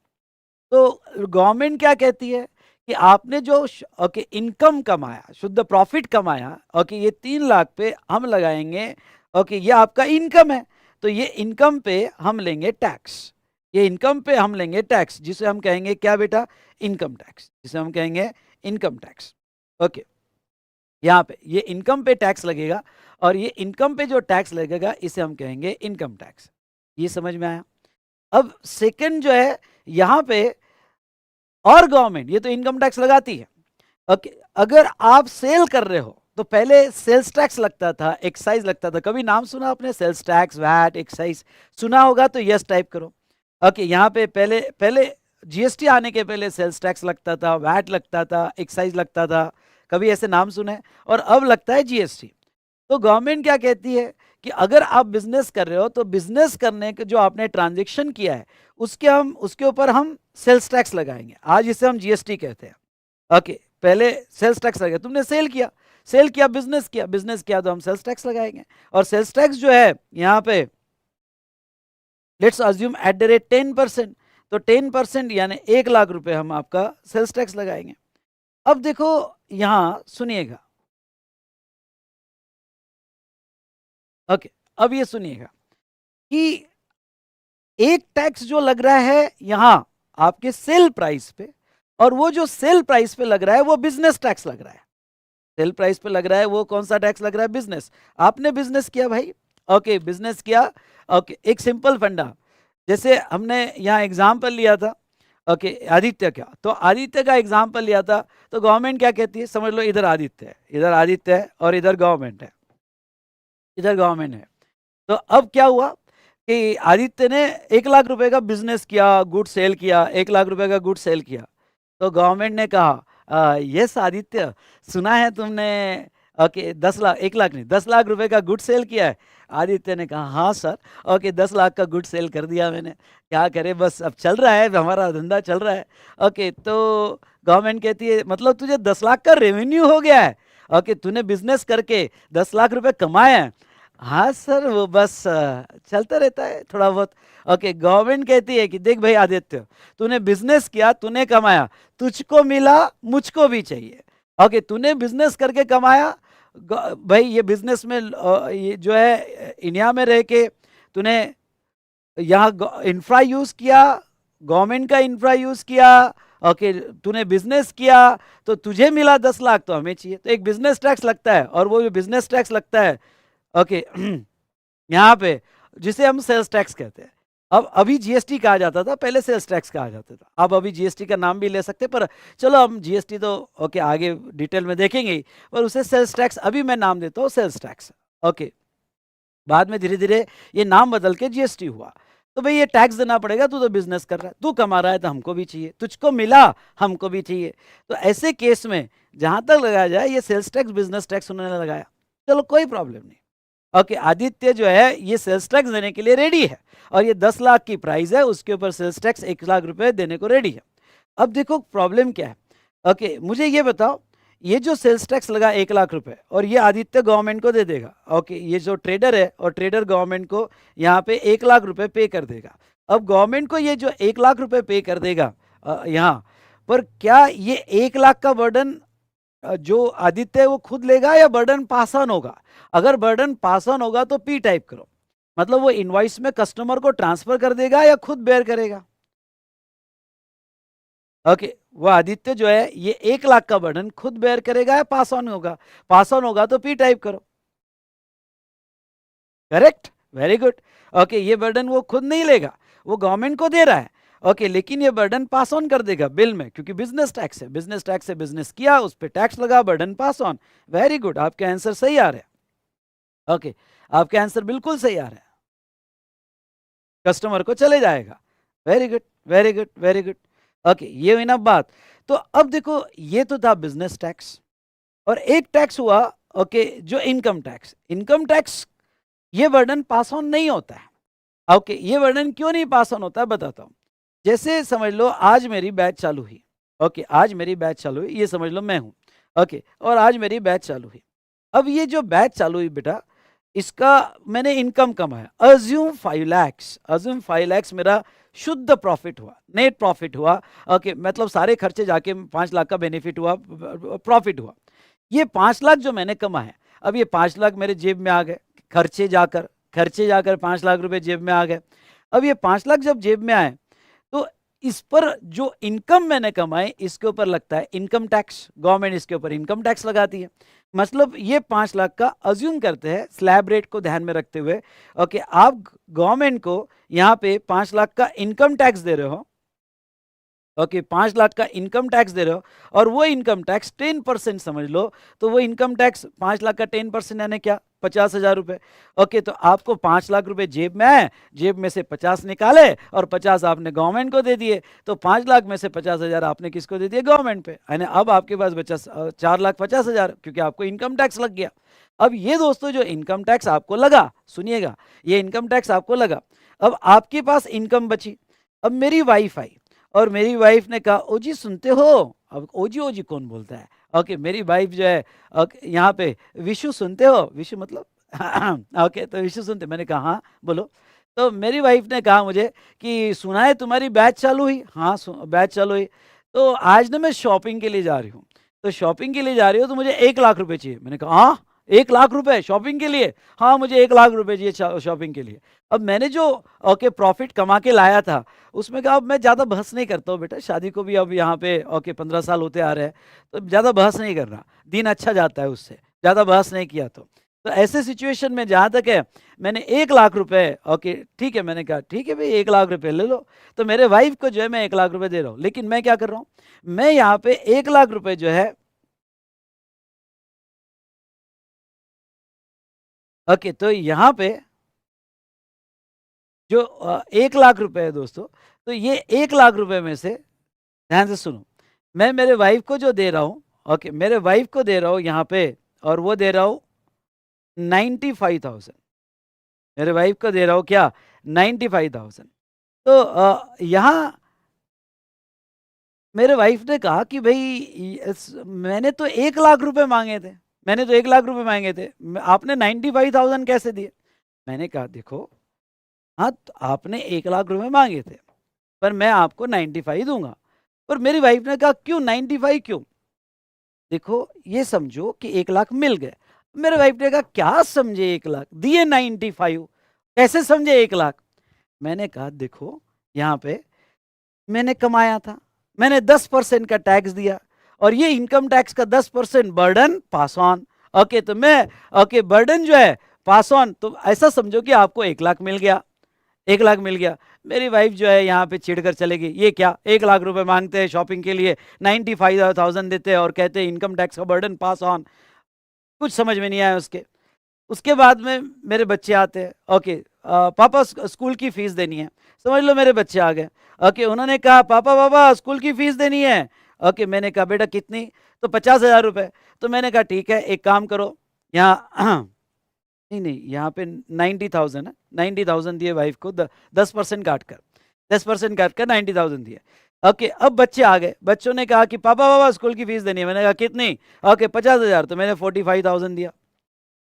Speaker 1: तो गवर्नमेंट क्या कहती है कि आपने जो ओके इनकम कमाया, शुद्ध प्रॉफिट कमाया, ओके, ये 3 लाख पे हम लगाएंगे, ओके, ये आपका इनकम है, तो ये इनकम पे हम लेंगे टैक्स, ये इनकम पे हम लेंगे टैक्स, जिसे हम कहेंगे क्या बेटा, इनकम टैक्स, जिसे हम कहेंगे इनकम टैक्स। ओके, यहाँ पे ये इनकम पे टैक्स लगेगा, और ये इनकम पे जो टैक्स लगेगा इसे हम कहेंगे इनकम टैक्स। ये समझ में आया? अब सेकंड जो है यहाँ पे, और गवर्नमेंट ये तो इनकम टैक्स लगाती है, ओके, अगर आप सेल कर रहे हो तो पहले सेल्स टैक्स लगता था, एक्साइज लगता था, कभी नाम सुना आपने सेल्स टैक्स, वैट, एक्साइज? सुना होगा तो यस टाइप करो। ओके, यहाँ पे पहले पहले जीएसटी आने के पहले सेल्स टैक्स लगता था, वैट लगता था, एक्साइज लगता था, कभी ऐसे नाम सुने? और अब लगता है जीएसटी। तो गवर्नमेंट क्या कहती है कि अगर आप बिजनेस कर रहे हो तो बिजनेस करने के जो आपने ट्रांजेक्शन किया है उसके ऊपर हम सेल्स टैक्स लगाएंगे, आज इसे हम जीएसटी कहते हैं। ओके, पहले सेल्स टैक्स लगे, तुमने सेल किया, बिजनेस किया तो हम सेल्स टैक्स लगाएंगे। और सेल्स टैक्स जो है यहाँ पे let's assume at the rate 10%, तो 10% यानी 1 लाख रुपए हम आपका सेल्स टैक्स लगाएंगे। अब देखो यहां सुनिएगा, ओके, अब ये सुनिएगा कि एक टैक्स जो लग रहा है यहां आपके सेल प्राइस पे, और वो जो सेल प्राइस पे लग रहा है वो बिजनेस टैक्स लग रहा है। सेल प्राइस पे लग रहा है वो कौन सा टैक्स लग रहा है? बिजनेस। आपने बिजनेस किया भाई, ओके, बिजनेस किया, ओके, एक सिंपल फंडा, जैसे हमने यहाँ एग्जाम्पल लिया था, ओके, आदित्य का, तो आदित्य का एग्जाम्पल लिया था, तो गवर्नमेंट क्या कहती है, समझ लो इधर आदित्य है और इधर गवर्नमेंट है, इधर गवर्नमेंट है। तो अब क्या हुआ कि आदित्य ने 1 लाख रुपए का बिजनेस किया, गुड सेल किया, 1 लाख रुपए का गुड सेल किया, तो गवर्नमेंट ने कहा यस आदित्य, सुना है तुमने, ओके, 10 लाख, 1 लाख नहीं 10 लाख रुपए का गुड सेल किया है। आदित्य ने कहा हाँ सर, ओके, 10 लाख का गुड सेल कर दिया मैंने, क्या करे, बस अब चल रहा है, हमारा धंधा चल रहा है। ओके, तो गवर्नमेंट कहती है मतलब तुझे 10 लाख का रेवेन्यू हो गया है, ओके, तूने बिजनेस करके 10 लाख रुपए कमाए हैं। हाँ सर, वो बस चलता रहता है थोड़ा बहुत। ओके, गवर्नमेंट कहती है कि देख भाई आदित्य, तूने बिजनेस किया, तूने कमाया, तुझको मिला, मुझको भी चाहिए। ओके, तूने बिजनेस करके कमाया, भाई ये बिजनेस में ये जो है इंडिया में रह के तूने यहाँ इंफ्रा यूज किया, गवर्नमेंट का इंफ्रा यूज किया, ओके, तूने बिजनेस किया, तो तुझे मिला 10 लाख, तो हमें चाहिए। तो एक बिजनेस टैक्स लगता है, और वो जो बिजनेस टैक्स लगता है, ओके, यहाँ पे जिसे हम सेल्स टैक्स कहते हैं। अब अभी जीएसटी कहा जाता था, पहले सेल्स टैक्स कहा जाता था, अब अभी जीएसटी का नाम भी ले सकते, पर चलो हम जीएसटी तो ओके आगे डिटेल में देखेंगे ही, पर उसे सेल्स टैक्स अभी मैं नाम देता हूँ सेल्स टैक्स। ओके, बाद में धीरे धीरे ये नाम बदल के जीएसटी हुआ। तो भाई ये टैक्स देना पड़ेगा, तू तो बिजनेस कर रहा है, तू कमा रहा है, तो हमको भी चाहिए, तुझको मिला, हमको भी चाहिए। तो ऐसे केस में जहां तक लगाया जाए ये सेल्स टैक्स, बिजनेस टैक्स उन्होंने लगाया, चलो कोई प्रॉब्लम नहीं। ओके, आदित्य जो है ये सेल्स टैक्स देने के लिए रेडी है, और ये 10 लाख की प्राइस है, उसके ऊपर सेल्स टैक्स 1 लाख रुपए देने को रेडी है। अब देखो प्रॉब्लम क्या है। ओके, मुझे ये बताओ, ये जो सेल्स टैक्स लगा 1 लाख रुपए, और ये आदित्य गवर्नमेंट को दे देगा। ओके, ये जो ट्रेडर है, और ट्रेडर गवर्नमेंट को यहाँ पे 1 लाख रुपए पे कर देगा। अब गवर्नमेंट को ये जो 1 लाख रुपए पे कर देगा यहाँ पर, क्या ये 1 लाख का बर्डन जो आदित्य है वो खुद लेगा या बर्डन पास ऑन होगा? अगर बर्डन पास ऑन होगा तो पी टाइप करो, मतलब वो इनवॉइस में कस्टमर को ट्रांसफर कर देगा या खुद बेयर करेगा? ओके, वो आदित्य जो है ये 1 लाख का बर्डन खुद बेयर करेगा या पास ऑन होगा? पास ऑन होगा तो पी टाइप करो। Correct, very good. ओके, ये बर्डन वो खुद नहीं लेगा, वो गवर्नमेंट को दे रहा है। ओके, लेकिन ये बर्डन पास ऑन कर देगा बिल में, क्योंकि बिजनेस टैक्स है, बिजनेस टैक्स से बिजनेस किया, उस पर टैक्स लगा, burden pass on. Very good, आपके आंसर सही आ रहे हैं। ओके, आपके आंसर बिल्कुल सही आ रहे हैं, कस्टमर को चले जाएगा। Very good, very good, very good. Okay, ये हुई ना बात। तो अब देखो, ये तो था बिजनेस टैक्स, और एक टैक्स हुआ, ओके, जो इनकम टैक्स। इनकम टैक्स ये बर्डन पास ऑन नहीं होता है। ओके, ये बर्डन क्यों नहीं पास ऑन होता है बताता हूँ। जैसे समझ लो आज मेरी बैच चालू हुई। ओके, आज मेरी बैच चालू हुई, ये समझ लो मैं हूँ। ओके, और आज मेरी बैच चालू हुई। अब ये जो बैच चालू हुई बेटा, इसका मैंने इनकम कमाया, अज्यूम 5 lakhs, अज्यूम 5 lakhs मेरा शुद्ध प्रॉफिट हुआ, नेट प्रॉफिट हुआ। ओके, मतलब सारे खर्चे जाके 5 लाख का बेनिफिट हुआ, प्रॉफिट हुआ। ये 5 लाख जो मैंने कमाए, अब ये 5 लाख मेरे जेब में आ गए, खर्चे जाकर 5 लाख रुपए जेब में आ गए। अब ये 5 लाख जब जेब में आए, तो इस पर जो इनकम मैंने कमाई, इसके ऊपर लगता है इनकम टैक्स। गवर्नमेंट इसके ऊपर इनकम टैक्स लगाती है। मतलब ये 5 लाख का अज्यूम करते हैं, स्लैब रेट को ध्यान में रखते हुए। ओके, आप गवर्नमेंट को यहाँ पे 5 लाख का इनकम टैक्स दे रहे हो। ओके, 5 लाख का इनकम टैक्स दे रहे हो, और वो इनकम टैक्स 10% समझ लो। तो वो इनकम टैक्स 5 लाख का 10% यानी क्या, 50,000 रुपए। ओके, तो आपको 5 लाख रुपए जेब में आए, जेब में से 50 निकाले और 50 आपने गवर्नमेंट को दे दिए। तो 5 लाख में से 50,000 आपने किसको दे दिए, गवर्नमेंट पे। यानी अब आपके पास बचा 4,50,000, क्योंकि आपको इनकम टैक्स लग गया। अब ये दोस्तों जो इनकम टैक्स आपको लगा, सुनिएगा, ये इनकम टैक्स आपको लगा, अब आपके पास इनकम बची। अब मेरी वाइफ आई और मेरी वाइफ ने कहा, ओ जी सुनते हो। अब ओ जी कौन बोलता है। ओके, मेरी वाइफ जो है, यहाँ पे, विशु सुनते हो, विशु मतलब ओके, तो विशु सुनते, मैंने कहा हाँ बोलो। तो मेरी वाइफ ने कहा मुझे कि सुना है तुम्हारी बैच चालू हुई। हाँ, बैच चालू हुई। तो आज ना मैं शॉपिंग के लिए जा रही हूँ। तो शॉपिंग के लिए जा रही हो तो मुझे 1 लाख रुपए चाहिए। मैंने कहा हाँ, 1 लाख रुपए शॉपिंग के लिए। हाँ, मुझे 1 लाख रुपए चाहिए शॉपिंग के लिए। अब मैंने जो ओके प्रॉफिट कमा के लाया था, उसमें कहा अब मैं ज़्यादा बहस नहीं करता हूँ बेटा, शादी को भी अब यहाँ पे ओके 15 साल होते आ रहे हैं, तो ज़्यादा बहस नहीं करना, दिन अच्छा जाता है उससे, ज़्यादा बहस नहीं किया तो ऐसे सिचुएशन में जहाँ तक है, मैंने 1 लाख रुपए, ओके ठीक है, मैंने कहा ठीक है भाई 1 लाख रुपए ले लो। तो मेरे वाइफ को जो है मैं 1 लाख रुपए दे रहा हूँ, लेकिन मैं क्या कर रहा हूँ, मैं यहाँ पे 1 लाख रुपए जो है, ओके, तो यहाँ पे जो 1 लाख रुपए है दोस्तों, तो ये 1 लाख रुपए में से, ध्यान से सुनो, मैं मेरे वाइफ को जो दे रहा हूँ, ओके, मेरे वाइफ को दे रहा हूँ यहाँ पे, और वो दे रहा हूँ 95,000। मेरे वाइफ को दे रहा हूँ क्या, 95,000। तो यहाँ मेरे वाइफ ने कहा कि भाई मैंने तो 1 लाख रुपए मांगे थे, मैंने तो 1 लाख रुपए मांगे थे, आपने 95,000 कैसे दिए। मैंने कहा देखो, हाँ तो आपने 1 लाख रुपए मांगे थे, पर मैं आपको 95 दूंगा। पर मेरी वाइफ ने कहा क्यों 95 क्यों। देखो ये समझो कि 1 लाख मिल गए। मेरे वाइफ ने कहा क्या समझे 1 लाख दिए 95, कैसे समझे 1 लाख। मैंने कहा देखो, यहाँ पे मैंने कमाया था, मैंने 10% का टैक्स दिया, और ये इनकम टैक्स का 10% बर्डन पास ऑन। ओके, तो मैं ओके बर्डन जो है पास ऑन, तो ऐसा समझो कि आपको 1 लाख मिल गया, 1 लाख मिल गया। मेरी वाइफ जो है यहाँ पे चिढ़ कर चलेगी, ये क्या 1 लाख रुपए मांगते हैं शॉपिंग के लिए, 95,000 देते हैं और कहते हैं इनकम टैक्स का बर्डन पास ऑन। कुछ समझ में नहीं आया उसके। उसके बाद में मेरे बच्चे आते हैं, ओके पापा स्कूल की फीस देनी है। समझ लो मेरे बच्चे आ गए, ओके, उन्होंने कहा पापा पापा स्कूल की फीस देनी है। ओके, मैंने कहा बेटा कितनी, तो 50,000 रुपए। तो मैंने कहा ठीक है, एक काम करो, यहाँ नहीं नहीं, यहाँ पे 90,000 है, 90,000 दिए वाइफ को, 10% काट कर, 10% काट कर 90,000 दिए। ओके, अब बच्चे आ गए, बच्चों ने कहा कि पापा पापा स्कूल की फीस देनी है। मैंने कहा कितनी, ओके 50,000। तो मैंने 45,000 दिया,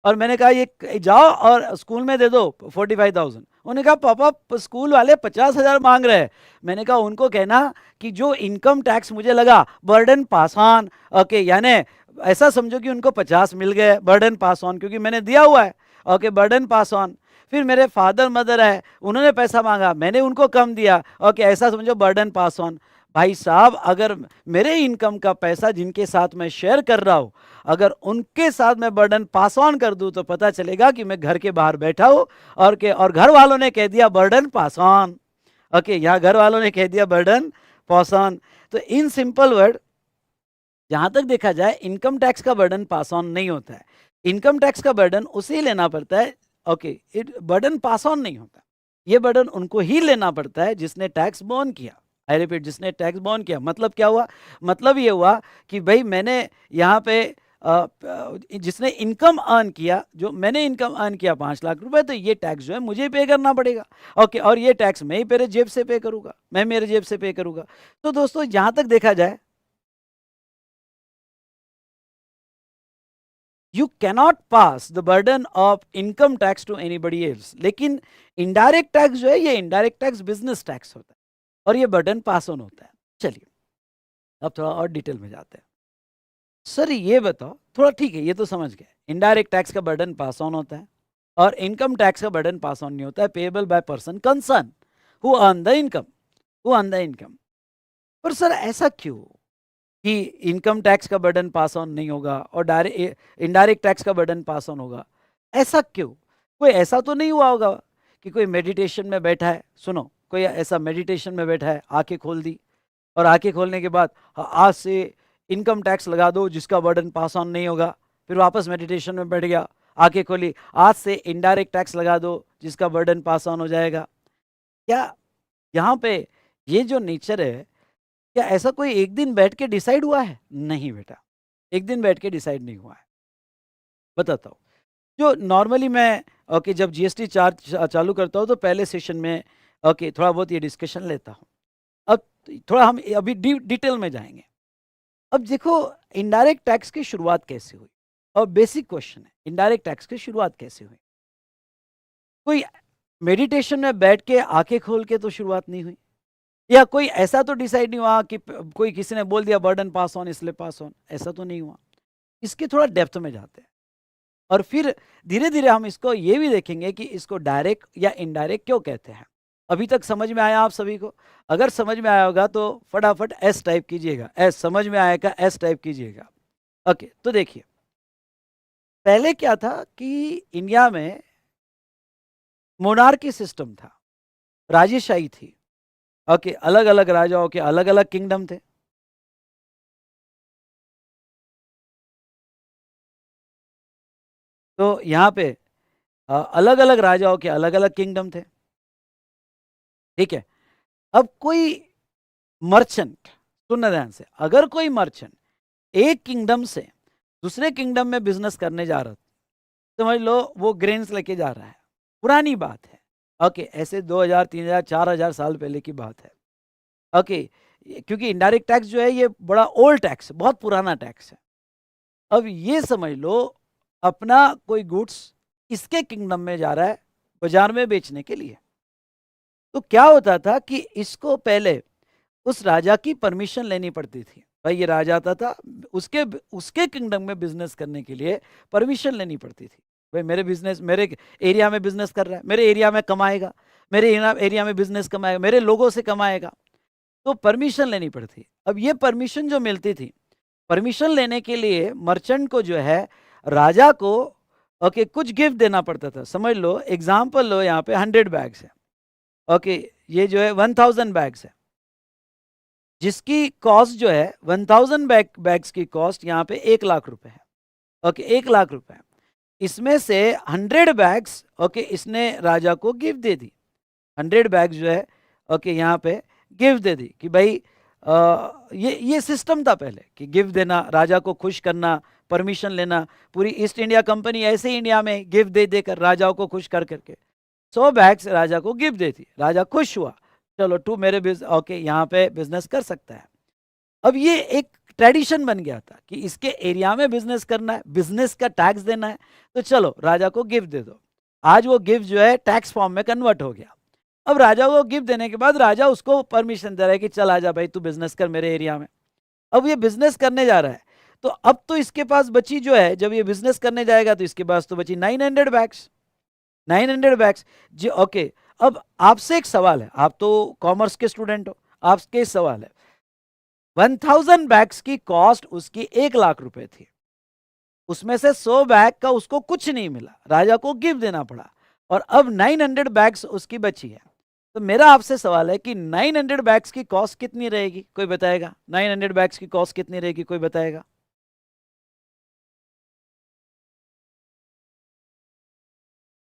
Speaker 1: और मैंने कहा ये जाओ और स्कूल में दे दो 45,000। उन्होंने कहा पापा स्कूल वाले 50,000 मांग रहे हैं। मैंने कहा उनको कहना कि जो इनकम टैक्स मुझे लगा बर्डन पास ऑन। ओके, यानी ऐसा समझो कि उनको 50 मिल गए, बर्डन पास ऑन, क्योंकि मैंने दिया हुआ है। Okay, burden pass on. फिर मेरे फादर मदर है, उन्होंने पैसा मांगा, मैंने उनको कम दिया। ओके, ऐसा समझो बर्डन पास ऑन। भाई साहब, अगर मेरे इनकम का पैसा जिनके साथ मैं शेयर कर रहा हूँ, अगर उनके साथ मैं बर्डन पास ऑन कर दूं, तो पता चलेगा कि मैं घर के बाहर बैठा हूं, और घर वालों ने कह दिया बर्डन पास ऑन। ओके, यहाँ घर वालों ने कह दिया बर्डन पास ऑन। तो इन सिंपल वर्ड, जहां तक देखा जाए इनकम टैक्स का बर्डन पास ऑन नहीं होता है। इनकम टैक्स का बर्डन उसे लेना पड़ता है। ओके, बर्डन पास ऑन नहीं होता, ये बर्डन उनको ही लेना पड़ता है जिसने टैक्स बॉर्न किया। आई रिपीट, जिसने टैक्स बॉर्न किया। मतलब क्या हुआ, मतलब ये हुआ कि भाई मैंने यहाँ पे जिसने इनकम अर्न किया, जो मैंने इनकम अर्न किया 5 लाख रुपए, तो ये टैक्स जो है मुझे पे करना पड़ेगा। ओके, और ये टैक्स मैं ही मेरे जेब से पे करूंगा, मैं मेरे जेब से पे करूंगा। तो दोस्तों जहां तक देखा जाए, you cannot pass the burden of income tax to anybody else. लेकिन इनडायरेक्ट टैक्स जो है, ये इनडायरेक्ट टैक्स बिजनेस टैक्स होता है और ये बर्डन पास ऑन होता है। चलिए अब थोड़ा और डिटेल में जाते हैं। सर ये बताओ थोड़ा, ठीक है ये तो समझ गए, इनडायरेक्ट टैक्स का बर्डन पास ऑन होता है और इनकम टैक्स का बर्डन पास ऑन नहीं होता है, payable by person concern who earn the income, who earn the income. पर सर ऐसा क्यों कि इनकम टैक्स का बर्डन पास ऑन नहीं होगा और डायरेक्ट इनडायरेक्ट टैक्स का बर्डन पास ऑन होगा? ऐसा क्यों? कोई ऐसा तो नहीं हुआ होगा कि कोई मेडिटेशन में बैठा है, सुनो, कोई ऐसा मेडिटेशन में बैठा है, आंखें खोल दी और आंखें खोलने के बाद आज से इनकम टैक्स लगा दो जिसका बर्डन पास ऑन नहीं होगा, फिर वापस मेडिटेशन में बैठ गया, आंखें खोली, आज से इनडायरेक्ट टैक्स लगा दो जिसका बर्डन पास ऑन हो जाएगा। क्या यहाँ पे ये जो नेचर है, क्या ऐसा कोई एक दिन बैठ के डिसाइड हुआ है? नहीं बेटा, एक दिन बैठ के डिसाइड नहीं हुआ है। बताता हूँ, जो नॉर्मली मैं ओके जब जीएसटी चार्ज चालू करता हूँ तो पहले सेशन में ओके थोड़ा बहुत ये डिस्कशन लेता हूँ। अब थोड़ा हम अभी डिटेल में जाएंगे। अब देखो इनडायरेक्ट टैक्स की शुरुआत कैसे हुई, और बेसिक क्वेश्चन है इनडायरेक्ट टैक्स की शुरुआत कैसे हुई? कोई मेडिटेशन में बैठ के आंखें खोल के तो शुरुआत नहीं हुई, या कोई ऐसा तो डिसाइड नहीं हुआ कि कोई किसी ने बोल दिया बर्डन पास ऑन इसलिए पास ऑन, ऐसा तो नहीं हुआ। इसके थोड़ा डेप्थ में जाते हैं और फिर धीरे धीरे हम इसको ये भी देखेंगे कि इसको डायरेक्ट या इनडायरेक्ट क्यों कहते हैं। अभी तक समझ में आया आप सभी को? अगर समझ में आया होगा तो फटाफट एस टाइप कीजिएगा, एस समझ में आएगा एस टाइप कीजिएगा। ओके, तो देखिए पहले क्या था कि इंडिया में मोनार्की सिस्टम था, राजेशाही थी। ओके, अलग अलग राजाओं के अलग अलग किंगडम थे। तो यहाँ पे अलग अलग राजाओं के अलग अलग किंगडम थे, ठीक है। अब कोई मर्चेंट, सुनना ध्यान से, अगर कोई मर्चेंट एक किंगडम से दूसरे किंगडम में बिजनेस करने जा रहा था, समझ लो वो ग्रेन्स लेके जा रहा है, पुरानी बात है, ओके, ऐसे 2000 3000 4000 साल पहले की बात है। ओके, क्योंकि इनडायरेक्ट टैक्स जो है ये बड़ा ओल्ड टैक्स है, बहुत पुराना टैक्स है। अब ये समझ लो अपना कोई गुड्स इसके किंगडम में जा रहा है बाजार में बेचने के लिए, तो क्या होता था कि इसको पहले उस राजा की परमिशन लेनी पड़ती थी। भाई ये राजा आता था, उसके उसके किंगडम में बिजनेस करने के लिए परमिशन लेनी पड़ती थी। भाई मेरे बिजनेस, मेरे एरिया में बिजनेस कर रहा है, मेरे एरिया में कमाएगा, मेरे एरिया में बिजनेस कमाएगा, मेरे लोगों से कमाएगा, तो परमिशन लेनी पड़ती। अब ये परमिशन जो मिलती थी, परमिशन लेने के लिए मर्चेंट को जो है राजा को ओके कुछ गिफ्ट देना पड़ता था। समझ लो एग्जाम्पल लो, यहाँ पे 100 बैग्स है, ओके ये जो है 1000 बैग्स है, जिसकी कॉस्ट जो है 1000 बैग्स की कॉस्ट यहाँ पे 1 लाख रुपए है। ओके 1 लाख रुपए, इसमें से 100 बैग्स ओके इसने राजा को गिफ्ट दे दी। 100 बैग्स जो है ओके यहाँ पे गिफ्ट दे दी कि भाई ये सिस्टम था पहले कि गिफ्ट देना, राजा को खुश करना, परमिशन लेना। पूरी ईस्ट इंडिया कंपनी ऐसे ही इंडिया में गिफ्ट दे देकर राजाओं को खुश कर करके 100 बैग्स राजा को गिफ्ट देती, राजा खुश हुआ, चलो तू मेरे ओके यहाँ पे बिजनेस कर सकता है। अब ये एक ट्रेडिशन बन गया था कि इसके एरिया में बिजनेस करना है, बिजनेस का टैक्स देना है, तो चलो राजा को गिफ्ट दे दो। आज वो गिफ्ट जो है टैक्स फॉर्म में कन्वर्ट हो गया। अब राजा को गिफ्ट देने के बाद राजा उसको परमिशन दे रहा है कि चल आजा भाई तू बिजनेस कर मेरे एरिया में। अब ये बिजनेस करने जा रहा है, तो अब तो इसके पास बची जो है, जब ये बिजनेस करने जाएगा तो इसके पास तो बची 900 बैग्स, 900 बैग्स जी। ओके, अब आपसे एक सवाल है, आप तो कॉमर्स के स्टूडेंट हो, आपके सवाल है, 1000 बैग्स की कॉस्ट उसकी 1 लाख रुपए थी, उसमें से 100 बैग का उसको कुछ नहीं मिला, राजा को गिफ्ट देना पड़ा, और अब 900 बैग्स उसकी बची है। तो मेरा आपसे सवाल है कि 900 बैग्स की कॉस्ट कितनी रहेगी, कोई बताएगा? 900 बैग्स की कॉस्ट कितनी रहेगी, कोई बताएगा?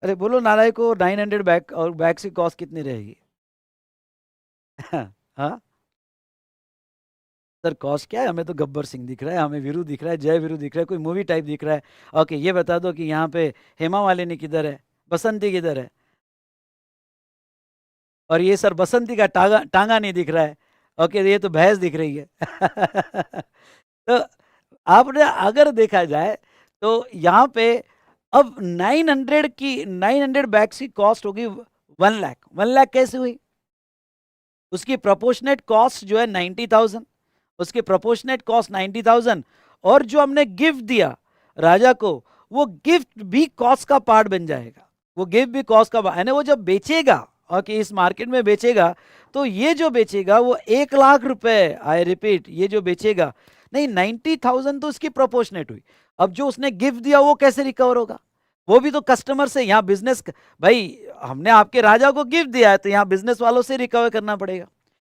Speaker 1: अरे बोलो नारायण को, 900 बैग और बैग्स की कॉस्ट कितनी रहेगी? हाँ, सर कॉस्ट क्या है, हमें तो गब्बर सिंह दिख रहा है, हमें वीरू दिख रहा है, जय वीरू दिख रहा है, कोई मूवी टाइप दिख रहा है। ओके ये बता दो कि यहाँ पे हेमा मालिनी किधर है, बसंती किधर है, और ये सर बसंती का टांगा टांगा नहीं दिख रहा है। ओके ये तो भैंस दिख रही है। तो आपने अगर देखा जाए तो यहाँ पे अब 900 बैग्स की कॉस्ट होगी 1 लाख। 1 लाख कैसे हुई, उसकी प्रोपोर्शनेट कॉस्ट जो है 90,000, उसकी प्रोपोर्शनेट कॉस्ट 90,000, और जो हमने गिफ्ट दिया राजा को वो गिफ्ट भी कॉस्ट का पार्ट बन जाएगा, वो गिफ्ट भी कॉस्ट का यानी वो जब बेचेगा और कि इस मार्केट में बेचेगा तो ये जो बेचेगा वो 1 लाख रुपए, आई रिपीट ये जो बेचेगा, नहीं 90,000 तो उसकी प्रोपोर्शनेट हुई। अब जो उसने गिफ्ट दिया वो कैसे रिकवर होगा, वो भी तो कस्टमर से, यहाँ बिजनेस भाई हमने आपके राजा को गिफ्ट दिया है तो यहाँ बिजनेस वालों से रिकवर करना पड़ेगा,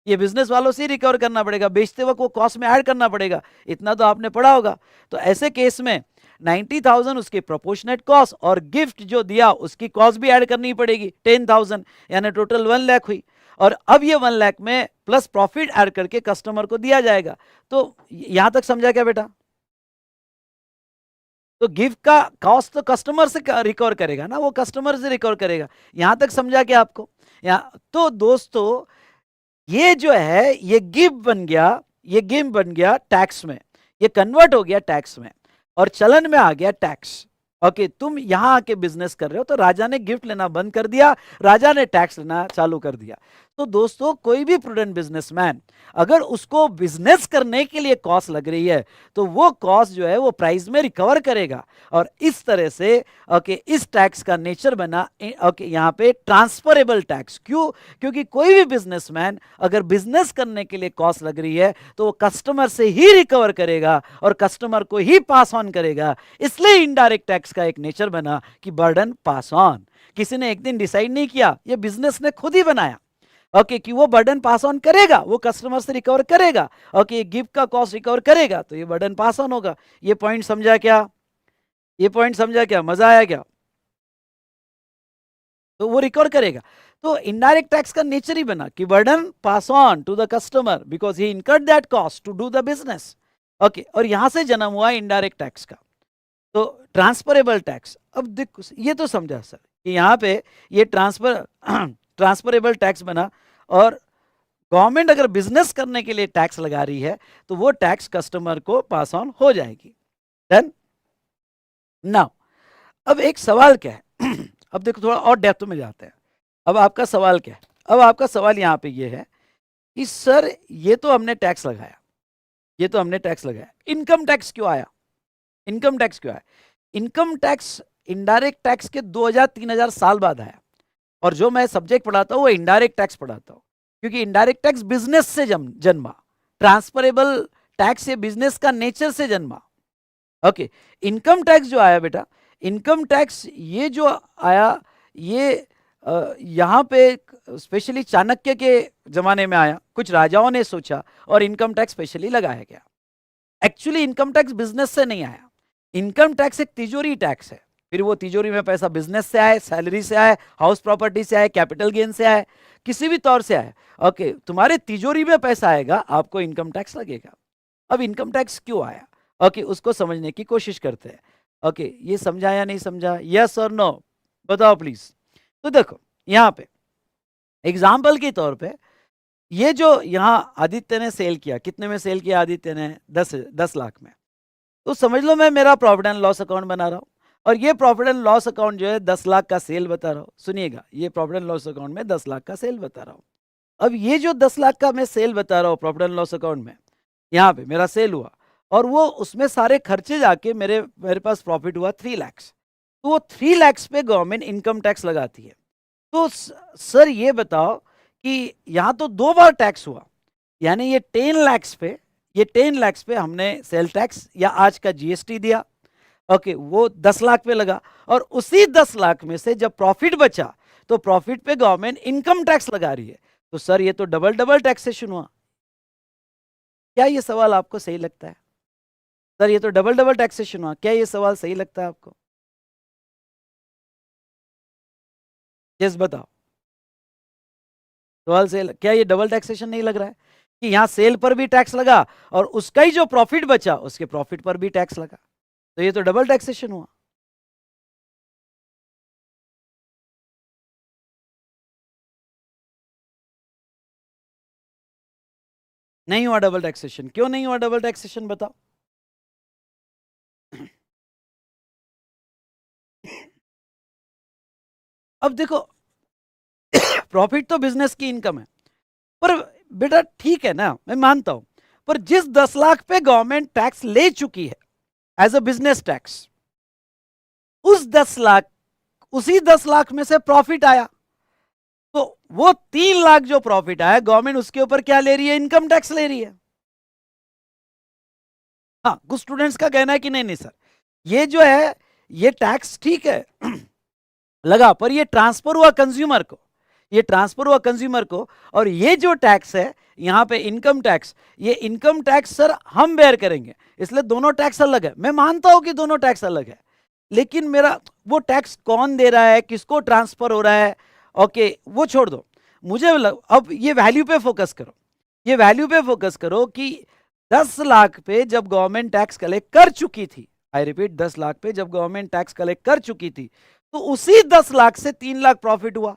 Speaker 1: ये बिजनेस वालों से रिकवर करना पड़ेगा, बेचते वक्त वो कॉस्ट में ऐड करना पड़ेगा, इतना तो आपने पढ़ा होगा। तो ऐसे केस में 90,000 उसकी प्रोपोर्शनेट कॉस्ट और गिफ्ट जो दिया उसकी कॉस्ट भी ऐड करनी पड़ेगी 10,000, यानी टोटल 1 लाख हुई। और अब ये 1 लाख में प्लस प्रॉफिट ऐड करके कस्टमर को दिया जाएगा। तो यहां तक समझा क्या बेटा, तो गिफ्ट का कॉस्ट तो कस्टमर से रिकवर करेगा ना, वो कस्टमर से रिकवर करेगा। यहां तक समझा क्या आपको, यहाँ तो दोस्तों ये जो है ये गिफ्ट बन गया, ये गिफ्ट बन गया टैक्स में, ये कन्वर्ट हो गया टैक्स में और चलन में आ गया टैक्स। ओके तुम यहां आके बिजनेस कर रहे हो तो राजा ने गिफ्ट लेना बंद कर दिया, राजा ने टैक्स लेना चालू कर दिया। तो दोस्तों कोई भी प्रूडेंट बिजनेसमैन अगर उसको बिजनेस करने के लिए कॉस्ट लग रही है तो वो कॉस्ट जो है वो प्राइस में रिकवर करेगा। और इस तरह से ओके इस टैक्स का नेचर बना ओके यहाँ पे ट्रांसफरेबल टैक्स। क्यों, क्योंकि कोई भी बिजनेसमैन अगर बिजनेस करने के लिए कॉस्ट लग रही है तो वो कस्टमर से ही रिकवर करेगा और कस्टमर को ही पास ऑन करेगा। इसलिए इनडायरेक्ट टैक्स का एक नेचर बना कि बर्डन पास ऑन। किसी ने एक दिन डिसाइड नहीं किया, ये बिजनेस ने खुद ही बनाया ओके कि वो बर्डन पास ऑन करेगा, वो कस्टमर से रिकवर करेगा, ओके गिफ्ट का कॉस्ट रिकवर करेगा तो ये बर्डन पास ऑन होगा। ये पॉइंट समझा क्या, ये पॉइंट समझा क्या, मजा आया क्या, तो वो रिकवर करेगा। तो इनडायरेक्ट टैक्स का नेचर ही बना कि burden pass on to the customer because he incurred that cost to do the business. Okay और यहां से जन्म हुआ इनडायरेक्ट टैक्स का। तो ट्रांसफरेबल टैक्स, अब देखो ये तो समझा सर कि यहाँ पे ये ट्रांसफरेबल टैक्स बना और गवर्नमेंट अगर बिजनेस करने के लिए टैक्स लगा रही है तो वो टैक्स कस्टमर को पास ऑन हो जाएगी। डन नाउ अब एक सवाल क्या है अब देखो थोड़ा और डेप्थ में जाते हैं। अब आपका सवाल क्या है, अब आपका सवाल यहाँ पे ये है कि सर ये तो हमने टैक्स लगाया, ये तो हमने टैक्स लगाया, इनकम टैक्स क्यों आया, इनकम टैक्स क्यों आया। इनकम टैक्स इनडायरेक्ट टैक्स के 2000-3000 साल बाद आया और जो मैं सब्जेक्ट पढ़ाता हूँ वो इनडायरेक्ट टैक्स पढ़ाता हूँ क्योंकि इनडायरेक्ट टैक्स बिजनेस से जन्मा, ट्रांसफरेबल टैक्स ये बिजनेस का नेचर से जन्मा। ओके इनकम टैक्स जो आया बेटा, इनकम टैक्स ये जो आया ये यहाँ पे स्पेशली चाणक्य के जमाने में आया, कुछ राजाओं ने सोचा और इनकम टैक्स स्पेशली लगाया गया। एक्चुअली इनकम टैक्स बिजनेस से नहीं आया, इनकम टैक्स एक तिजोरी टैक्स है, फिर वो तिजोरी में पैसा बिजनेस से आए, सैलरी से आए, हाउस प्रॉपर्टी से आए, कैपिटल गेन से आए, किसी भी तौर से आए, ओके तुम्हारे तिजोरी में पैसा आएगा आपको इनकम टैक्स लगेगा। अब इनकम टैक्स क्यों आया, ओके उसको समझने की कोशिश करते हैं। ओके ये समझा या नहीं समझा, यस और नो बताओ प्लीज। तो देखो यहाँ पे एग्जाम्पल के तौर पे ये जो यहाँ आदित्य ने सेल किया, कितने में सेल किया आदित्य ने, 10 लाख में, तो समझ लो मैं मेरा प्रॉफिट एंड लॉस अकाउंट बना रहा हूँ और ये प्रॉफिट एंड लॉस अकाउंट जो है 10 लाख का सेल बता रहा हूँ। सुनिएगा ये प्रॉफिट एंड लॉस अकाउंट में 10 लाख का सेल बता रहा हूँ। अब ये जो 10 लाख का मैं सेल बता रहा हूँ प्रॉफिट एंड लॉस अकाउंट में, यहाँ पे मेरा सेल हुआ और वो उसमें सारे खर्चे जाके मेरे पास प्रॉफिट हुआ 3 लाख, तो वो 3 लाख पे गवर्नमेंट इनकम टैक्स लगाती है। तो सर ये बताओ कि यहाँ तो 2 बार टैक्स हुआ, यानी ये 10 लाख पे, ये 10 लाख पे हमने सेल टैक्स या आज का जीएसटी दिया, ओके वो 10 लाख पे लगा और उसी 10 लाख में से जब प्रॉफिट बचा तो प्रॉफिट पे गवर्नमेंट इनकम टैक्स लगा रही है। तो सर ये तो डबल डबल टैक्सेशन हुआ। क्या ये सवाल आपको सही लगता है, सर ये तो डबल डबल टैक्सेशन हुआ, क्या ये सवाल सही लगता है आपको, यस बताओ। सवाल सही क्या ये डबल टैक्सेशन नहीं लग रहा है, कि यहां सेल पर भी टैक्स लगा और उसका ही जो प्रॉफिट बचा उसके प्रॉफिट पर भी टैक्स लगा, तो ये तो डबल टैक्सेशन हुआ। नहीं हुआ डबल टैक्सेशन। क्यों नहीं हुआ डबल टैक्सेशन, बताओ। अब देखो, प्रॉफिट तो बिजनेस की इनकम है, पर बेटा ठीक है ना, मैं मानता हूं, पर जिस 10 लाख पे गवर्नमेंट टैक्स ले चुकी है एज अ बिजनेस टैक्स, उस 10 लाख, उसी 10 लाख में से प्रॉफिट आया, तो वो 3 लाख जो प्रॉफिट आया गवर्नमेंट उसके ऊपर क्या ले रही है, इनकम टैक्स ले रही है। हाँ, कुछ स्टूडेंट्स का कहना है कि नहीं नहीं सर, ये जो है ये टैक्स ठीक है लगा, पर ये ट्रांसफर हुआ कंज्यूमर को, ये ट्रांसफर हुआ कंज्यूमर को, और ये जो टैक्स है यहां पे इनकम टैक्स, ये इनकम टैक्स सर हम बेयर करेंगे, इसलिए दोनों टैक्स अलग है। मैं मानता हूं कि दोनों टैक्स अलग है, लेकिन मेरा वो टैक्स कौन दे रहा है, किसको ट्रांसफर हो रहा है, ओके वो छोड़ दो। अब ये वैल्यू पे फोकस करो, ये वैल्यू पे फोकस करो कि 10 लाख पे जब गवर्नमेंट टैक्स कलेक्ट कर चुकी थी, आई रिपीट 10 लाख पे जब गवर्नमेंट टैक्स कलेक्ट कर चुकी थी, तो उसी 10 लाख से 3 लाख प्रॉफिट हुआ।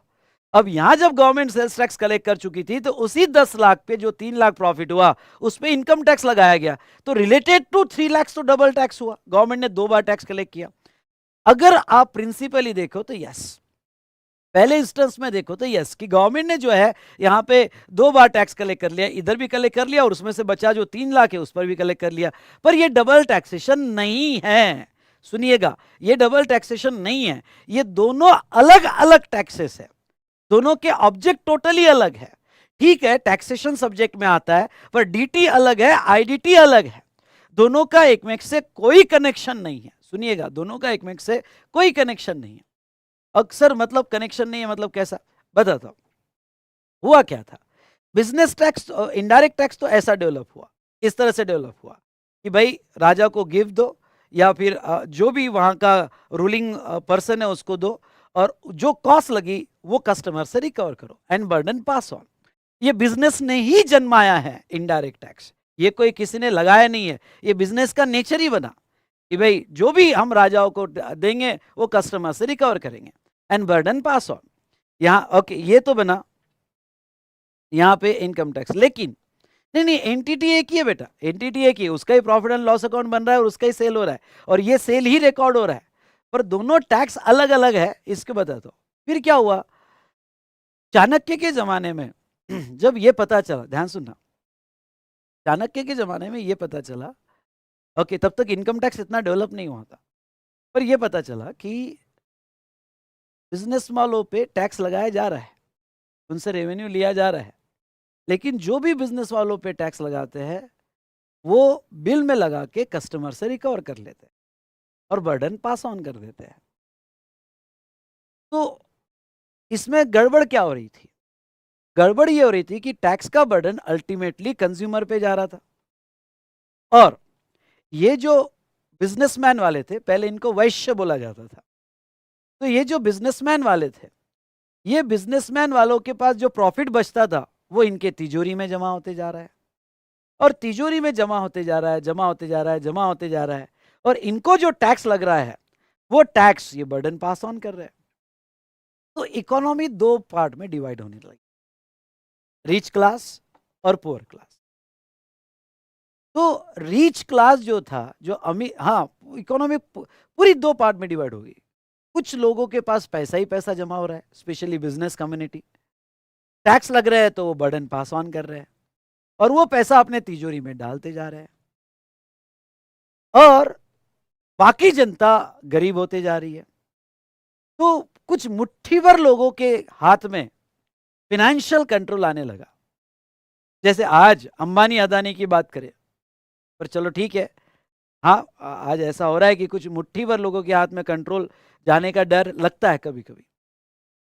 Speaker 1: अब यहां जब गवर्नमेंट सेल्स टैक्स कलेक्ट कर चुकी थी, तो उसी 10 लाख पे जो 3 लाख प्रॉफिट हुआ उस पे इनकम टैक्स लगाया गया, तो रिलेटेड टू 3 लाख तो डबल टैक्स हुआ, गवर्नमेंट ने 2 बार टैक्स कलेक्ट किया। अगर आप प्रिंसिपली देखो तो यस, पहले इंस्टेंस में देखो तो यस कि गवर्नमेंट ने जो है यहाँ पे 2 बार टैक्स कलेक्ट कर लिया, इधर भी कलेक्ट कर लिया और उसमें से बचा जो 3 लाख है उस पर भी कलेक्ट कर लिया, पर ये डबल टैक्सेशन नहीं है। सुनिएगा, ये डबल टैक्सेशन नहीं है, ये दोनों अलग अलग टैक्सेस है, दोनों के ऑब्जेक्ट टोटली अलग है। ठीक है, टैक्सेशन सब्जेक्ट में आता है, पर डीटी अलग है, आईडीटी अलग है, दोनों का एक में से कोई कनेक्शन नहीं है। सुनिएगा, दोनों का एक में से कोई कनेक्शन नहीं है। अक्सर मतलब कनेक्शन नहीं है मतलब कैसा, बताता हूं। हुआ क्या था, बिजनेस टैक्स, इनडायरेक्ट टैक्स तो ऐसा डेवलप हुआ, इस तरह से डेवलप हुआ कि भाई राजा को गिफ्ट दो, या फिर जो भी वहां का रूलिंग पर्सन है उसको दो, और जो कॉस्ट लगी वो कस्टमर से रिकवर करो एंड बर्डन पास ऑन। ये बिजनेस ने ही जन्माया है इनडायरेक्ट टैक्स, ये कोई किसी ने लगाया नहीं है, ये बिजनेस का नेचर ही बना कि भाई जो भी हम राजाओं को देंगे वो कस्टमर से रिकवर करेंगे एंड बर्डन पास ऑन। यहाँ ओके, ये तो बना यहाँ पे इनकम टैक्स, लेकिन नहीं नहीं, एंटिटी एक ही है बेटा, एंटिटी एक ही है, उसका ही प्रॉफिट एंड लॉस अकाउंट बन रहा है और उसका ही सेल हो रहा है, और ये सेल ही रिकॉर्ड हो रहा है, पर दोनों टैक्स अलग अलग है, इसको बता दो। फिर क्या हुआ, चाणक्य के जमाने में जब ये पता चला, ध्यान सुनना, चाणक्य के जमाने में ये पता चला, ओके तब तक इनकम टैक्स इतना डेवलप नहीं हुआ था, पर ये पता चला कि बिजनेस वालों पे टैक्स लगाया जा रहा है, उनसे रेवेन्यू लिया जा रहा है, लेकिन जो भी बिजनेस वालों पे टैक्स लगाते हैं वो बिल में लगा के कस्टमर से रिकवर कर लेते हैं और बर्डन पास ऑन कर देते हैं। तो इसमें गड़बड़ क्या हो रही थी, गड़बड़ ये हो रही थी कि टैक्स का बर्डन अल्टीमेटली कंज्यूमर पे जा रहा था, और ये जो बिजनेसमैन वाले थे, पहले इनको वैश्य बोला जाता था, तो ये जो बिजनेसमैन वाले थे, ये बिजनेसमैन वालों के पास जो प्रॉफिट बचता था वो इनके तिजोरी में जमा होते जा रहा है, और तिजोरी में जमा होते जा रहा है, जमा होते जा रहा है, जमा होते जा रहा है, और इनको जो टैक्स लग रहा है वो टैक्स ये बर्डन पास ऑन कर रहे हैं। तो इकोनॉमी 2 पार्ट में डिवाइड होने लगी, रिच क्लास और पुअर क्लास। तो रिच क्लास जो था, जो अमीर, हाँ इकोनॉमी पूरी 2 पार्ट में डिवाइड हो गई। कुछ लोगों के पास पैसा ही पैसा जमा हो रहा है, स्पेशली बिजनेस कम्युनिटी, टैक्स लग रहा है तो वो बर्डन पास ऑन कर रहे हैं और वो पैसा अपने तिजोरी में डालते जा रहे हैं, और बाकी जनता गरीब होते जा रही है। तो कुछ मुट्ठीभर लोगों के हाथ में फिनेंशियल कंट्रोल आने लगा, जैसे आज अंबानी अदानी की बात करें, पर चलो ठीक है, हाँ आज ऐसा हो रहा है कि कुछ मुट्ठीभर लोगों के हाथ में कंट्रोल जाने का डर लगता है कभी कभी।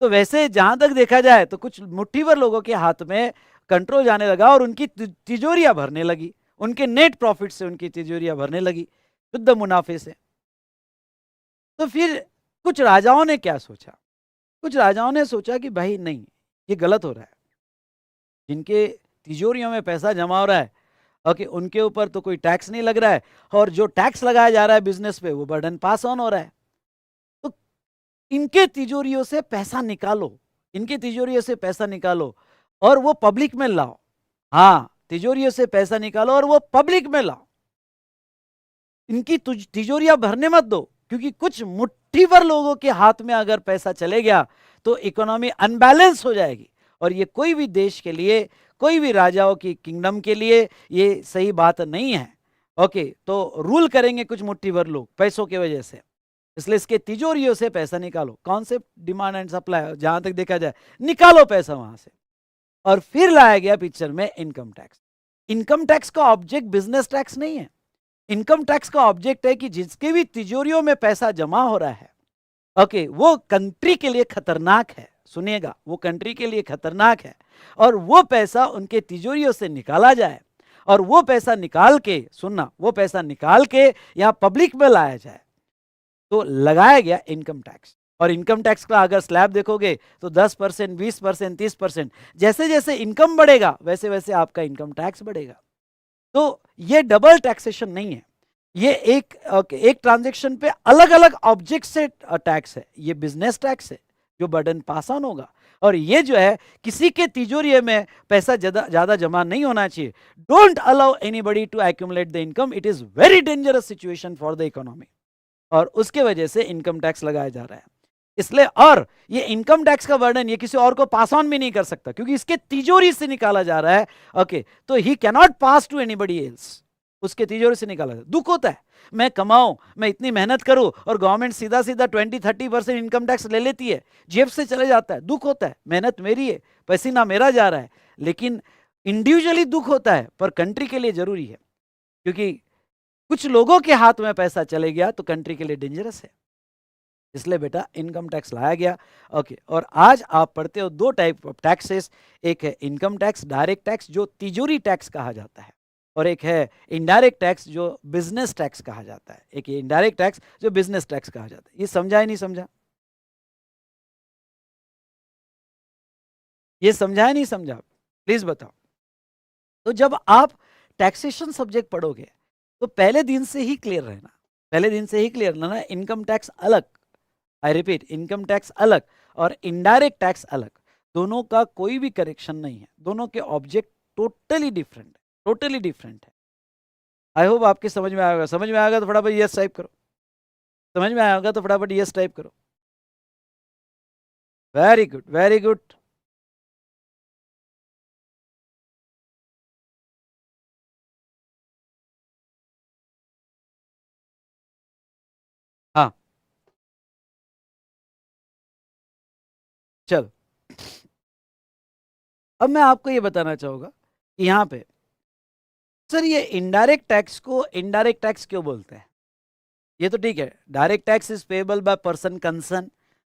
Speaker 1: तो वैसे जहां तक देखा जाए तो कुछ मुट्ठीभर लोगों के हाथ में कंट्रोल जाने लगा और उनकी तिजोरियां भरने लगी, उनके नेट प्रॉफिट से उनकी तिजोरियां भरने लगी, शुद्ध मुनाफे से। तो फिर कुछ राजाओं ने क्या सोचा, कुछ राजाओं ने सोचा कि भाई नहीं, ये गलत हो रहा है, जिनके तिजोरियों में पैसा जमा हो रहा है, ओके, उनके ऊपर तो कोई टैक्स नहीं लग रहा है, और जो टैक्स लगाया जा रहा है बिजनेस पे वो बर्डन पास ऑन हो रहा है। तो इनके तिजोरियों से पैसा निकालो, इनके तिजोरियों से पैसा निकालो और वो पब्लिक में लाओ। हाँ, तिजोरियों से पैसा निकालो और वो पब्लिक में लाओ। इनकी तिजोरियां भरने मत दो, क्योंकि कुछ मुट्ठी भर लोगों के हाथ में अगर पैसा चले गया तो इकोनॉमी अनबैलेंस हो जाएगी, और ये कोई भी देश के लिए, कोई भी राजाओं की किंगडम के लिए ये सही बात नहीं है। ओके, तो रूल करेंगे कुछ मुट्ठी भर लोग पैसों की वजह से, इसलिए इसके तिजोरियों से पैसा निकालो। कॉन्सेप्ट डिमांड एंड सप्लाई, जहां तक देखा जाए निकालो पैसा वहां से। और फिर लाया गया पिक्चर में इनकम टैक्स। इनकम टैक्स का ऑब्जेक्ट बिजनेस टैक्स नहीं है, इनकम टैक्स का ऑब्जेक्ट है कि जिसके भी तिजोरियों में पैसा जमा हो रहा है, ओके, वो कंट्री के लिए खतरनाक है। सुनिएगा, वो कंट्री के लिए खतरनाक है, और वो पैसा उनके तिजोरियों से निकाला जाए, और वो पैसा निकाल के, सुनना, वो पैसा निकाल के यहां पब्लिक में लाया जाए, तो लगाया गया इनकम टैक्स। और इनकम टैक्स का अगर स्लैब देखोगे तो 10%, 20%, 30%, जैसे जैसे इनकम बढ़ेगा वैसे वैसे आपका इनकम टैक्स बढ़ेगा। तो ये डबल टैक्सेशन नहीं है, ये एक ट्रांजैक्शन पे अलग अलग ऑब्जेक्ट से टैक्स है। ये बिजनेस टैक्स है जो बर्डन पास ऑन होगा, और ये जो है किसी के तिजोरी में पैसा ज्यादा जमा नहीं होना चाहिए। Don't allow anybody to accumulate the income, it is very dangerous situation for the economy, और उसके वजह से इनकम टैक्स लगाया जा रहा है। इसलिए, और ये इनकम टैक्स का बर्डन ये किसी और को पास ऑन भी नहीं कर सकता, क्योंकि इसके तिजोरी से निकाला जा रहा है। ओके, तो he can not pass to anybody else, उसके तिजोरी से निकाला जाए। दुख होता है, मैं कमाऊं, मैं इतनी मेहनत करूं, और गवर्नमेंट सीधा सीधा 20-30% इनकम टैक्स ले लेती है, जेब से चले जाता है। दुख होता है, मेहनत मेरी है, पसीना मेरा जा रहा है, लेकिन इंडिविजुअली दुख होता है, पर कंट्री के लिए जरूरी है, क्योंकि कुछ लोगों के हाथ में पैसा चले गया तो कंट्री के लिए डेंजरस है। इसलिए बेटा इनकम टैक्स लाया गया। ओके, और आज आप पढ़ते हो दो टाइप ऑफ टैक्सेस, एक है इनकम टैक्स डायरेक्ट टैक्स जो तिजोरी टैक्स कहा जाता है, और एक है इनडायरेक्ट टैक्स जो बिजनेस टैक्स कहा जाता है। एक इनडायरेक्ट टैक्स जो बिजनेस टैक्स कहा जाता है। ये समझा है नहीं समझा? ये समझा है नहीं समझा? प्लीज बताओ। तो जब आप टैक्सेशन सब्जेक्ट पढ़ोगे तो पहले दिन से ही क्लियर रहना, पहले दिन से ही क्लियर रहना, इनकम टैक्स अलग, आई रिपीट, इनकम टैक्स अलग और इनडायरेक्ट टैक्स अलग, दोनों का कोई भी करेक्शन नहीं है, दोनों के ऑब्जेक्ट टोटली डिफरेंट है, टोटली डिफरेंट है। आई होप आपके समझ में आएगा, समझ में आएगा तो फटाफट यस टाइप करो, समझ में आया होगा तो फटाफट यस टाइप करो। Very good, very good. हाँ, चलो, अब मैं आपको ये बताना चाहूंगा कि यहाँ पे सर ये इनडायरेक्ट टैक्स को इनडायरेक्ट टैक्स क्यों बोलते हैं? ये तो ठीक है, direct tax is payable by person concern,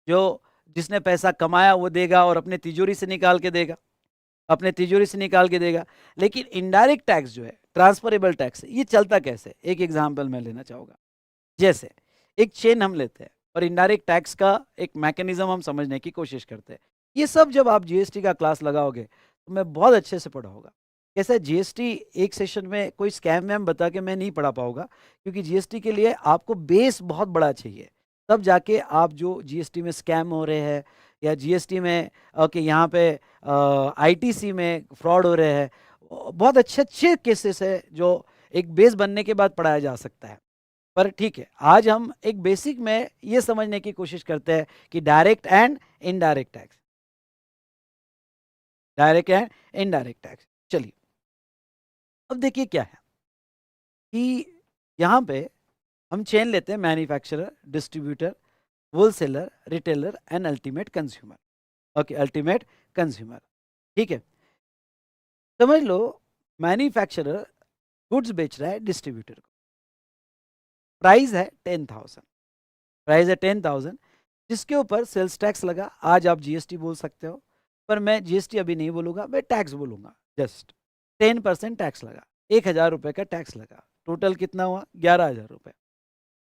Speaker 1: जो जिसने पैसा कमाया वो देगा और अपने तिजोरी से निकाल के देगा, अपने तिजोरी से निकाल के देगा। लेकिन इनडायरेक्ट टैक्स जो है, ट्रांसफरेबल टैक्स, ये चलता कैसे? एक एग्जांपल मैं लेना चाहूंगा। जैसे एक चेन हम लेते हैं और इनडायरेक्ट टैक्स का एक मैकेनिज्म हम समझने की कोशिश करते हैं। ये सब जब आप जीएसटी का क्लास लगाओगे तो मैं बहुत अच्छे से पढ़ा होगा। कैसे जीएसटी एक सेशन में कोई स्कैम वैम बता के मैं नहीं पढ़ा पाऊंगा, क्योंकि जीएसटी के लिए आपको बेस बहुत बड़ा चाहिए, तब जाके आप जो जीएसटी में स्कैम हो रहे हैं या जीएसटी में ओके यहाँ पे आईटीसी में फ्रॉड हो रहे हैं, बहुत अच्छे अच्छे केसेस है जो एक बेस बनने के बाद पढ़ाया जा सकता है। पर ठीक है, आज हम एक बेसिक में ये समझने की कोशिश करते हैं कि direct and indirect tax, direct and indirect tax. चलिए, अब देखिए क्या है कि यहाँ पे हम चेन लेते हैं, manufacturer, distributor, wholesaler, retailer and ultimate consumer. Okay, ultimate consumer, ठीक है। समझ लो मैन्युफैक्चरर गुड्स बेच रहा है डिस्ट्रीब्यूटर को, प्राइस है 10,000, प्राइस है 10,000, जिसके ऊपर सेल्स टैक्स लगा। आज आप जीएसटी बोल सकते हो, पर मैं जीएसटी अभी नहीं बोलूंगा, मैं टैक्स बोलूंगा। जस्ट 10% टैक्स लगा, 1,000 रुपये का टैक्स लगा। टोटल कितना हुआ? 11,000 रुपये।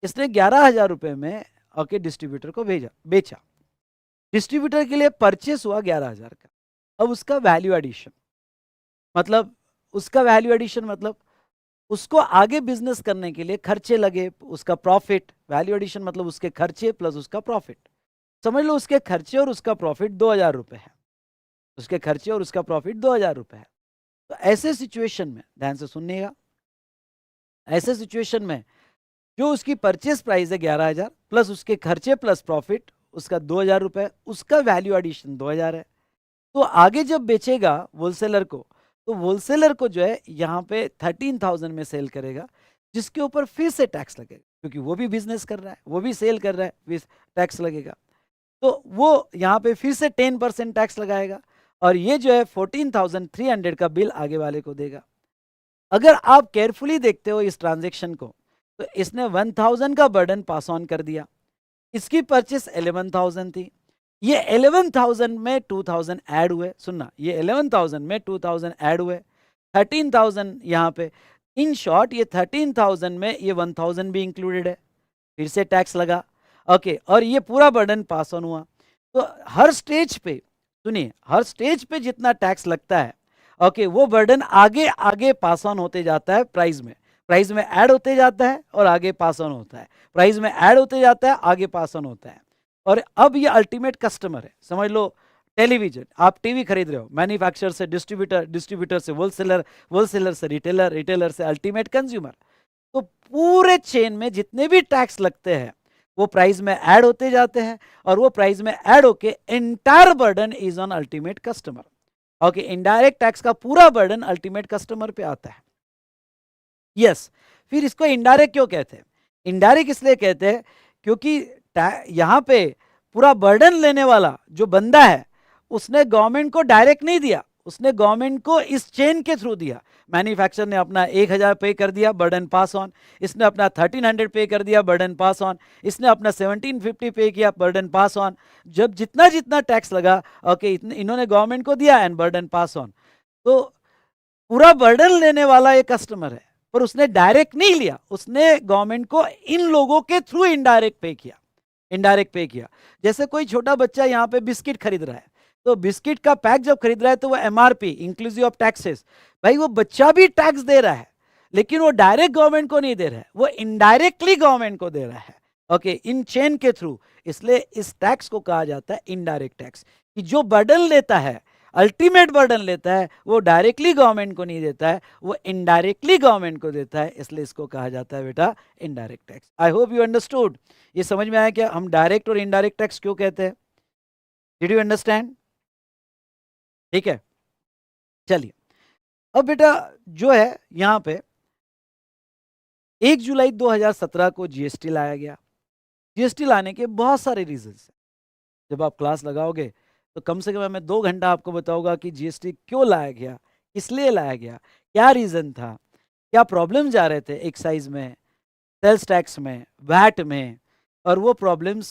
Speaker 1: इसने 11,000 रुपये में ओके डिस्ट्रीब्यूटर को भेजा, बेचा। डिस्ट्रीब्यूटर के लिए परचेस हुआ 11,000 का। अब उसका वैल्यू एडिशन, मतलब उसका वैल्यू एडिशन मतलब उसको आगे बिजनेस करने के लिए खर्चे लगे, उसका प्रॉफिट। वैल्यू एडिशन मतलब उसके खर्चे प्लस उसका प्रॉफिट। समझ लो उसके खर्चे और उसका प्रॉफिट 2000 रुपए है, उसके खर्चे और उसका प्रॉफिट 2000 रुपए है। तो ऐसे सिचुएशन में ध्यान से सुनिएगा, ऐसे सिचुएशन में जो उसकी परचेस प्राइस है 11,000 प्लस उसके खर्चे प्लस प्रॉफिट उसका 2000 रुपए, उसका वैल्यू एडिशन 2000 है। तो आगे जब बेचेगा होलसेलर को, तो होलसेलर को जो है यहाँ पे 13,000 में सेल करेगा, जिसके ऊपर फिर से टैक्स लगेगा, क्योंकि वो भी बिजनेस कर रहा है, वो भी सेल कर रहा है, फिर टैक्स लगेगा। तो वो यहाँ पे फिर से 10% टैक्स लगाएगा, और ये जो है 14,300 का बिल आगे वाले को देगा। अगर आप केयरफुली देखते हो इस ट्रांजेक्शन को, तो इसने 1000 का बर्डन पास ऑन कर दिया, इसकी परचेस 11,000 थी, ये 11,000 में 2000 ऐड हुए। सुनना, ये 11,000 में 2000 ऐड हुए, 13,000 यहाँ पे। इन शॉर्ट ये 13,000 में ये 1000 भी इंक्लूडेड है, फिर से टैक्स लगा। ओके, और ये पूरा बर्डन पास ऑन हुआ। तो हर स्टेज पे, सुनिए, हर स्टेज पे जितना टैक्स लगता है, ओके, वो बर्डन आगे आगे पास ऑन होते जाता है प्राइस में, प्राइस में ऐड होते जाता है और आगे पास ऑन होता है, प्राइस में ऐड होते जाता है, आगे पास ऑन होता है। और अब ये अल्टीमेट कस्टमर है। समझ लो टेलीविजन, आप टीवी खरीद रहे हो, मैन्युफैक्चरर से डिस्ट्रीब्यूटर, डिस्ट्रीब्यूटर से होलसेलर, होलसेलर से रिटेलर, रिटेलर से अल्टीमेट कंज्यूमर। तो पूरे चेन में जितने भी टैक्स लगते हैं वो प्राइस में ऐड होते जाते हैं, और वो प्राइस में ऐड होके entire burden is on ultimate customer. Okay, indirect tax का पूरा बर्डन अल्टीमेट कस्टमर पे आता है। यस, फिर इसको इनडायरेक्ट क्यों कहते हैं? इनडायरेक्ट इसलिए कहते हैं क्योंकि यहाँ पे पूरा बर्डन लेने वाला जो बंदा है, उसने गवर्नमेंट को डायरेक्ट नहीं दिया, उसने गवर्नमेंट को इस चेन के थ्रू दिया। मैन्युफैक्चरर ने अपना 1000 पे कर दिया, बर्डन पास ऑन। इसने अपना 1300 पे कर दिया, बर्डन पास ऑन। इसने अपना 1750 पे किया, बर्डन पास ऑन। जब जितना जितना टैक्स लगा, ओके, इन्होंने गवर्नमेंट को दिया एंड बर्डन पास ऑन। तो पूरा बर्डन लेने वाला एक कस्टमर है, पर उसने डायरेक्ट नहीं लिया, उसने गवर्नमेंट को इन लोगों के थ्रू इनडायरेक्ट पे किया, इनडायरेक्ट पे किया। जैसे कोई छोटा बच्चा यहाँ पे बिस्किट खरीद रहा है, तो बिस्किट का पैक जब खरीद रहा है तो वो एमआरपी इंक्लूसिव ऑफ टैक्सेस, भाई वो बच्चा भी टैक्स दे रहा है, लेकिन वो डायरेक्ट गवर्नमेंट को नहीं दे रहा है, वो इनडायरेक्टली गवर्नमेंट को दे रहा है। ओके, इन चेन के थ्रू। इसलिए इस टैक्स को कहा जाता है इनडायरेक्ट टैक्स, कि जो बर्डन लेता है, अल्टीमेट बर्डन लेता है, वो डायरेक्टली गवर्नमेंट को नहीं देता है, वो इनडायरेक्टली गवर्नमेंट को देता है। इसलिए इसको कहा जाता है बेटा indirect tax. I hope you understood. ये समझ में आया क्या हम डायरेक्ट और इनडायरेक्ट टैक्स क्यों कहते हैं? Did you understand? ठीक है, चलिए। अब बेटा जो है यहाँ पे 1 जुलाई 2017 को जीएसटी लाया गया। जीएसटी लाने के बहुत सारे रीजंस हैं। जब आप क्लास लगाओगे तो कम से कम मैं 2 घंटा आपको बताऊंगा कि जीएसटी क्यों लाया गया, इसलिए लाया गया, क्या रीजन था, क्या प्रॉब्लम्स आ रहे थे एक्साइज में, सेल्स टैक्स में, वैट में, और वो प्रॉब्लम्स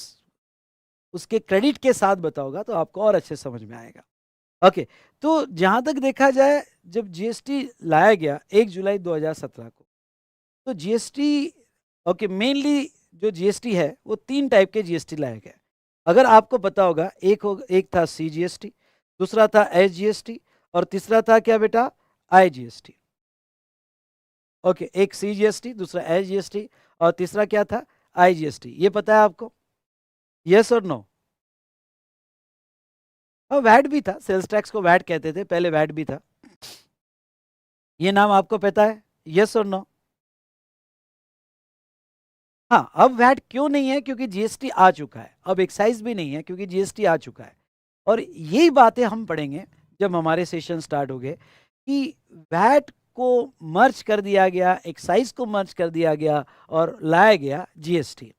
Speaker 1: उसके क्रेडिट के साथ बताऊंगा तो आपको और अच्छे समझ में आएगा। ओके, तो जहां तक देखा जाए, जब जीएसटी लाया गया 1 जुलाई 2017 को, तो जीएसटी, ओके, मेनली जो जीएसटी है वो 3 टाइप के जीएसटी लाए गए। अगर आपको पता होगा, एक था सीजीएसटी, दूसरा था एसजीएसटी, और तीसरा था क्या बेटा? आईजीएसटी। ओके, एक सीजीएसटी, दूसरा एसजीएसटी, और तीसरा क्या था? आईजीएसटी। ये पता है आपको? यस और नो? और वैट भी था, सेल्स टैक्स को वैट कहते थे पहले, वैट भी था। ये नाम आपको पता है? यस और नो? हाँ, अब वैट क्यों नहीं है? क्योंकि जीएसटी आ चुका है। अब एक्साइज भी नहीं है क्योंकि जीएसटी आ चुका है। और यही बातें हम पढ़ेंगे जब हमारे सेशन स्टार्ट हो गए, कि वैट को मर्ज कर दिया गया, एक्साइज को मर्ज कर दिया गया और लाया गया जीएसटी।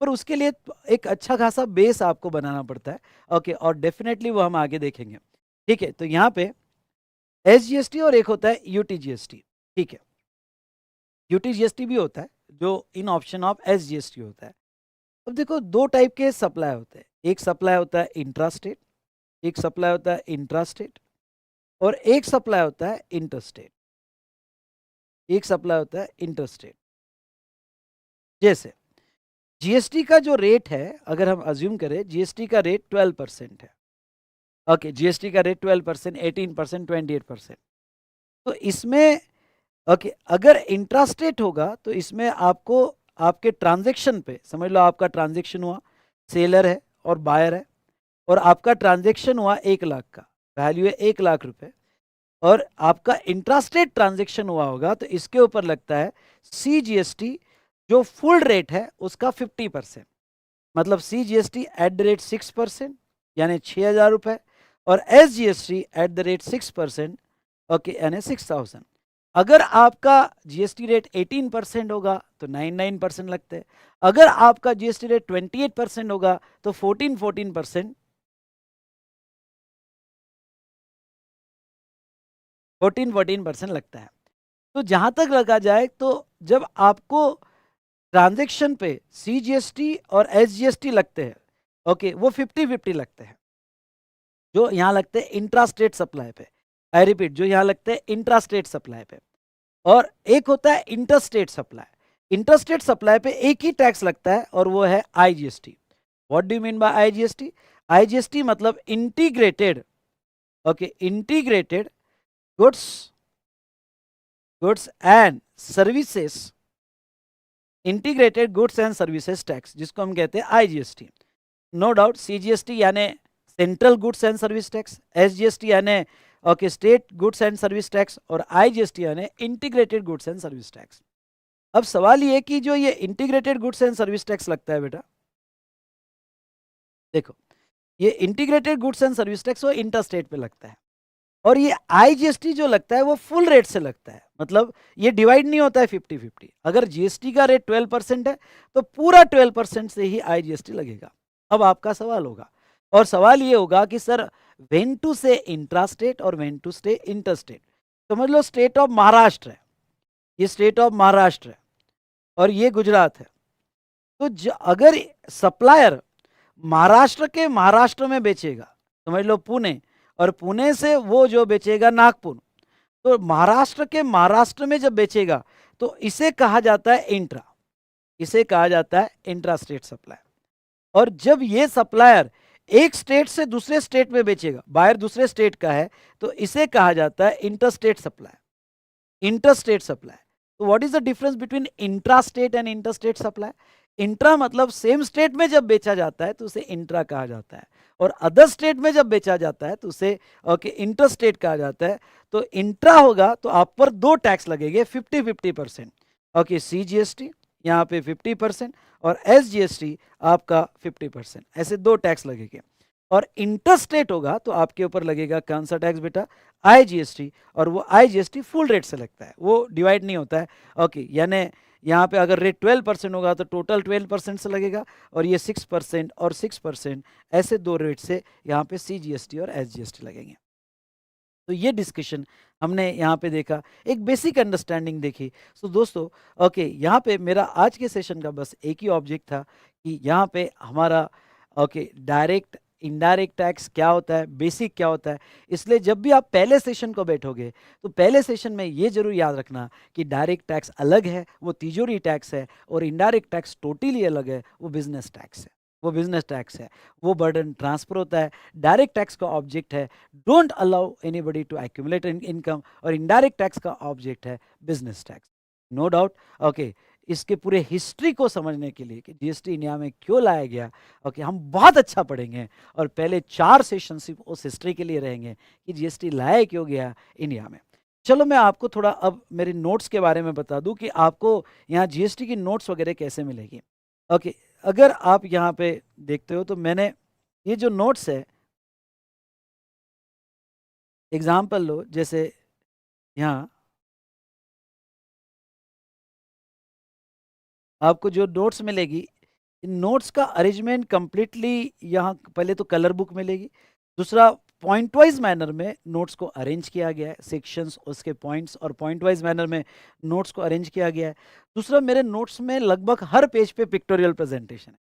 Speaker 1: पर उसके लिए एक अच्छा खासा बेस आपको बनाना पड़ता है। ओके, और डेफिनेटली वो हम आगे देखेंगे। ठीक है, तो यहाँ पे एसजीएसटी और एक होता है यूटीजीएसटी। ठीक है, यूटीजीएसटी भी होता है जो इन ऑप्शन ऑफ एसजीएसटी होता है। अब देखो, 2 टाइप के सप्लाई होते हैं। एक सप्लाई होता है इंट्रा स्टेट, एक सप्लाई होता है इंट्रा स्टेट, और एक सप्लाई होता है इंटरस्टेट। एक सप्लाई होता है इंटरस्टेट। जैसे जीएसटी का जो रेट है, अगर हम अज्यूम करें, जीएसटी का रेट 12% है। ओके, जीएसटी का रेट 12%, 18%, 28%। तो इसमें ओके अगर इंट्रास्टेट होगा तो इसमें आपको आपके ट्रांजैक्शन पे समझ लो, आपका ट्रांजैक्शन हुआ, सेलर है और बायर है, और आपका ट्रांजैक्शन हुआ 1 लाख का, वैल्यू है 1 लाख रुपए, और आपका इंट्रास्टेट ट्रांजैक्शन हुआ होगा तो इसके ऊपर लगता है CGST, जो फुल रेट है उसका 50%, मतलब CGST एट द रेट 6%, यानी 6,000 रुपए, और SGST at the rate 6%, okay, यानी 6,000। अगर आपका GST रेट 18% होगा तो 99% लगते हैं, अगर आपका GST रेट 28% होगा तो 14% 14% लगता है। तो जहां तक लगा जाए तो जब आपको ट्रांजैक्शन पे CGST और SGST लगते हैं, ओके, वो 50-50 लगते हैं, जो यहाँ लगते हैं इंट्रास्टेट सप्लाई पे। आई रिपीट, जो यहाँ लगते हैं इंट्रास्टेट सप्लाई पे, और एक होता है इंटरस्टेट सप्लाई। इंटरस्टेट सप्लाई पे एक ही टैक्स लगता है और वो है IGST। What do you mean by IGST? IGST मतलब integrated, okay, integrated goods goods and services, integrated goods and services tax, जिसको हम कहते हैं IGST। नो डाउट CGST यानी central goods and service tax, SGST यानी okay state goods and service tax, और IGST यानी integrated goods and service tax. अब सवाल ये कि जो ये integrated goods and service tax लगता है बेटा, देखो, ये integrated goods and service tax वो इंटरस्टेट पे लगता है, और ये IGST जो लगता है वो फुल रेट से लगता है, मतलब ये डिवाइड नहीं होता है 50-50। अगर GST का रेट 12% है तो पूरा 12% से ही IGST लगेगा। अब आपका सवाल होगा, और सवाल ये होगा कि सर व्हेन टू से इंट्रास्टेट और व्हेन टू से इंटरस्टेट। समझ लो स्टेट ऑफ महाराष्ट्र है, ये स्टेट ऑफ महाराष्ट्र है और ये गुजरात है। तो अगर सप्लायर महाराष्ट्र के महाराष्ट्र में बेचेगा, समझ लो पुणे, और पुणे से वो जो बेचेगा नागपुर, तो महाराष्ट्र के महाराष्ट्र में जब बेचेगा तो इसे कहा जाता है इंट्रा, इसे कहा जाता है इंट्रा स्टेट सप्लाई। और जब ये सप्लायर एक स्टेट से दूसरे स्टेट में बेचेगा, बायर दूसरे स्टेट का है, तो इसे कहा जाता है इंटरस्टेट सप्लाई, इंटरस्टेट सप्लाई। तो what is the difference between intra state and interstate supply? Intra मतलब सेम स्टेट में जब बेचा जाता है तो उसे इंट्रा कहा जाता है, और अदर स्टेट में जब बेचा जाता है तो उसे ओके इंटरस्टेट कहा जाता है। तो इंट्रा होगा तो आप पर दो टैक्स लगेंगे 50-50%, ओके, CGST यहाँ पे 50% और SGST आपका 50%, ऐसे दो टैक्स लगेंगे। और इंटरस्टेट होगा तो आपके ऊपर लगेगा कौन सा टैक्स बेटा? IGST, और वो IGST फुल रेट से लगता है, वो डिवाइड नहीं होता है, ओके, यानी यहाँ पे अगर रेट 12% होगा तो टोटल 12% से लगेगा, और ये 6% और 6%, ऐसे दो रेट से यहाँ पे CGST और SGST लगेंगे। तो ये डिस्कशन हमने यहाँ पे देखा, एक बेसिक अंडरस्टैंडिंग देखी। सो दोस्तों, ओके, यहाँ पे मेरा आज के सेशन का बस एक ही ऑब्जेक्ट था कि यहाँ पे हमारा ओके डायरेक्ट इनडायरेक्ट टैक्स क्या होता है, बेसिक क्या होता है। इसलिए जब भी आप पहले सेशन को बैठोगे तो पहले सेशन में ये जरूर याद रखना कि डायरेक्ट टैक्स अलग है, वो तिजोरी टैक्स है, और इनडायरेक्ट टैक्स टोटली अलग है, वो बिजनेस टैक्स है, वो बिजनेस टैक्स है, वो बर्डन ट्रांसफर होता है। डायरेक्ट टैक्स का ऑब्जेक्ट है don't allow anybody to accumulate income, और इनडायरेक्ट टैक्स का ऑब्जेक्ट है business tax. No doubt, okay, इसके पूरे हिस्ट्री को समझने के लिए कि GST इंडिया में क्यों लाया गया, ओके, हम बहुत अच्छा पढ़ेंगे, और पहले 4 सेशन सिर्फ उस हिस्ट्री के लिए रहेंगे कि GST लाया क्यों गया इंडिया में। चलो मैं आपको थोड़ा अब मेरे नोट्स के बारे में बता दूं कि आपको यहाँ GST की नोट्स वगैरह कैसे मिलेगी। ओके, अगर आप यहाँ पे देखते हो तो मैंने ये जो नोट्स है, एग्जाम्पल लो, जैसे यहाँ आपको जो नोट्स मिलेगी, इन नोट्स का अरेंजमेंट कंप्लीटली यहाँ पहले तो कलर बुक मिलेगी, दूसरा पॉइंट वाइज मैनर में नोट्स को अरेंज किया गया है, सेक्शंस उसके पॉइंट्स और पॉइंट वाइज मैनर में नोट्स को अरेंज किया गया है। दूसरा, मेरे नोट्स में लगभग हर पेज पे पिक्टोरियल प्रेजेंटेशन है,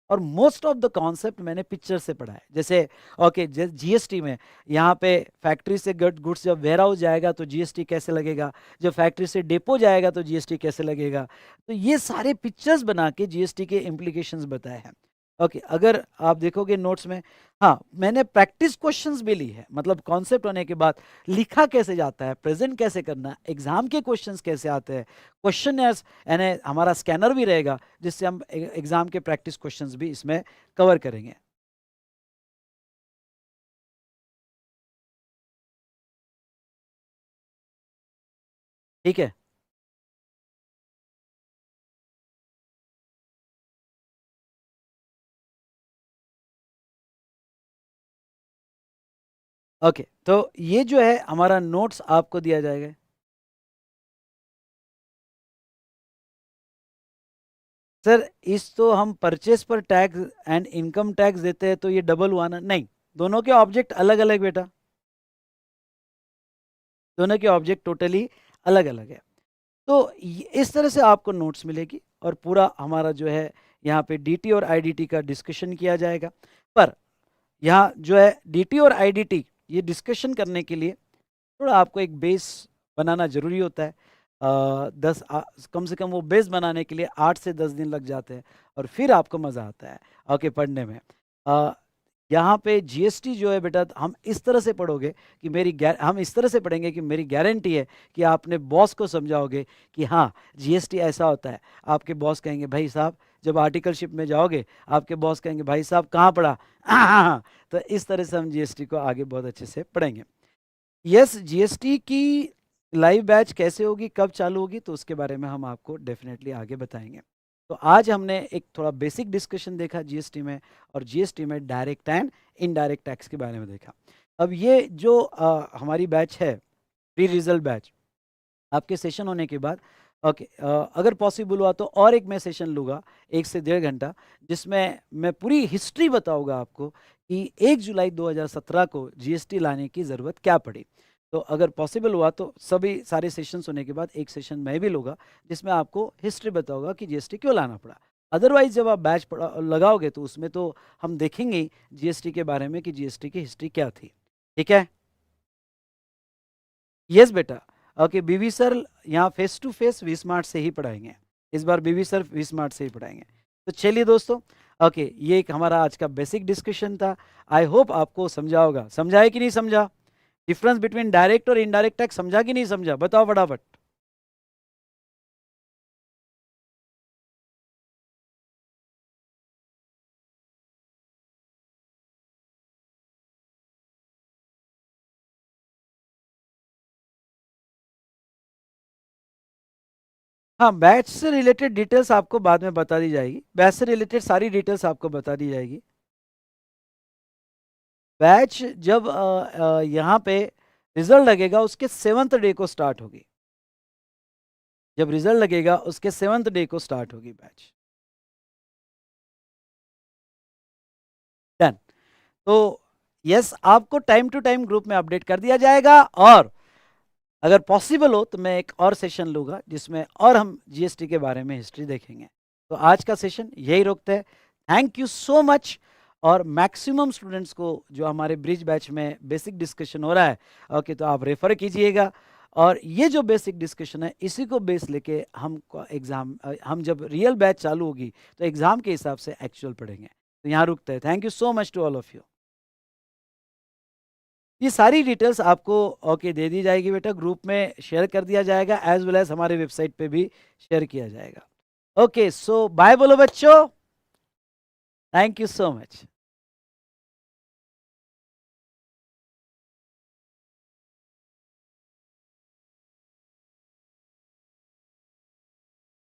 Speaker 1: और मोस्ट ऑफ द कॉन्सेप्ट मैंने पिक्चर से पढ़ा है। जैसे ओके GST में यहाँ पे फैक्ट्री से गुड्स जब वेयर हाउस जाएगा तो GST कैसे लगेगा, जब फैक्ट्री से डेपो जाएगा तो GST कैसे लगेगा, तो ये सारे पिक्चर्स बना के GST के इम्प्लीकेशंस बताए हैं। ओके अगर आप देखोगे नोट्स में, हाँ मैंने प्रैक्टिस क्वेश्चंस भी ली है, मतलब कॉन्सेप्ट होने के बाद लिखा कैसे जाता है, प्रेजेंट कैसे करना है, एग्जाम के क्वेश्चंस कैसे आते हैं, क्वेश्चनर्स यानी हमारा स्कैनर भी रहेगा जिससे हम एग्जाम के प्रैक्टिस क्वेश्चंस भी इसमें कवर करेंगे। ठीक है, ओके तो ये जो है हमारा नोट्स आपको दिया जाएगा। सर इस तो हम परचेस पर टैक्स एंड इनकम टैक्स देते हैं तो ये डबल हुआ ना, नहीं दोनों के ऑब्जेक्ट अलग अलग बेटा, दोनों के ऑब्जेक्ट टोटली अलग अलग है। तो इस तरह से आपको नोट्स मिलेगी और पूरा हमारा जो है यहाँ पे डीटी और आईडीटी का डिस्कशन किया जाएगा। पर यहाँ जो है डीटी और आईडीटी ये डिस्कशन करने के लिए थोड़ा आपको एक बेस बनाना जरूरी होता है। 10 कम से कम वो बेस बनाने के लिए 8 से 10 दिन लग जाते हैं और फिर आपको मज़ा आता है ओके पढ़ने में। यहाँ पे जीएसटी जो है बेटा हम इस तरह से पढ़ोगे कि हम इस तरह से पढ़ेंगे कि मेरी गारंटी है कि आपने बॉस को समझाओगे कि हाँ जीएसटी ऐसा होता है। आपके बॉस कहेंगे भाई साहब, जब आर्टिकलशिप में जाओगे आपके बॉस कहेंगे भाई साहब कहाँ पढ़ा, हाँ हाँ हाँ। तो इस तरह से हम जीएसटी को आगे बहुत अच्छे से पढ़ेंगे। यस जीएसटी की लाइव बैच कैसे होगी, कब चालू होगी, तो उसके बारे में हम आपको डेफिनेटली आगे बताएंगे। तो आज हमने एक थोड़ा बेसिक डिस्कशन देखा जीएसटी में, और जीएसटी में डायरेक्ट एंड इनडायरेक्ट टैक्स के बारे में देखा। अब ये जो हमारी बैच है प्री रिजल्ट बैच, आपके सेशन होने के बाद ओके अगर पॉसिबल हुआ तो और एक मैं सेशन लूँगा 1 से 1.5 घंटा, जिसमें मैं पूरी हिस्ट्री बताऊँगा आपको कि 1 जुलाई 2017 को जीएसटी लाने की ज़रूरत क्या पड़ी। तो अगर पॉसिबल हुआ तो सभी सारे सेशंस होने के बाद एक सेशन मैं भी लूँगा जिसमें आपको हिस्ट्री बताऊँगा कि जीएसटी क्यों लाना पड़ा। अदरवाइज़ जब आप बैच लगाओगे तो उसमें तो हम देखेंगे ही जीएसटी के बारे में कि जीएसटी की हिस्ट्री क्या थी। ठीक है? यस बेटा। ओके बीवी सर यहाँ face to face V Smart से ही पढ़ाएंगे, इस बार बीवी सर वी स्मार्ट से ही पढ़ाएंगे। तो चलिए दोस्तों, ओके ये एक हमारा आज का बेसिक डिस्कशन था। आई होप आपको समझा होगा, समझा है कि नहीं समझा, डिफरेंस बिटवीन डायरेक्ट और इनडायरेक्ट टैक्स समझा कि नहीं समझा, बताओ फटाफट। हाँ बैच से रिलेटेड डिटेल्स आपको बाद में बता दी जाएगी, बैच से रिलेटेड सारी डिटेल्स आपको बता दी जाएगी। बैच जब यहाँ पे रिजल्ट लगेगा उसके 7th डे को स्टार्ट होगी, जब रिजल्ट लगेगा उसके 7th डे को स्टार्ट होगी बैच। डन। तो यस आपको टाइम टू टाइम ग्रुप में अपडेट कर दिया जाएगा, और अगर पॉसिबल हो तो मैं एक और सेशन लूँगा जिसमें और हम जीएसटी के बारे में हिस्ट्री देखेंगे। तो आज का सेशन यही रोकते हैं। Thank you so much. और मैक्सिमम स्टूडेंट्स को जो हमारे ब्रिज बैच में बेसिक डिस्कशन हो रहा है ओके तो आप रेफर कीजिएगा, और ये जो बेसिक डिस्कशन है इसी को बेस लेके हम हम जब रियल बैच चालू होगी तो एग्जाम के हिसाब से एक्चुअल पढ़ेंगे। तो यहाँ रुकते हैं। Thank you so much to all of you. ये सारी डिटेल्स आपको ओके दे दी जाएगी बेटा, ग्रुप में शेयर कर दिया जाएगा, एज वेल एज हमारे वेबसाइट पे भी शेयर किया जाएगा। ओके सो बाय बोलो बच्चों, थैंक यू सो मच।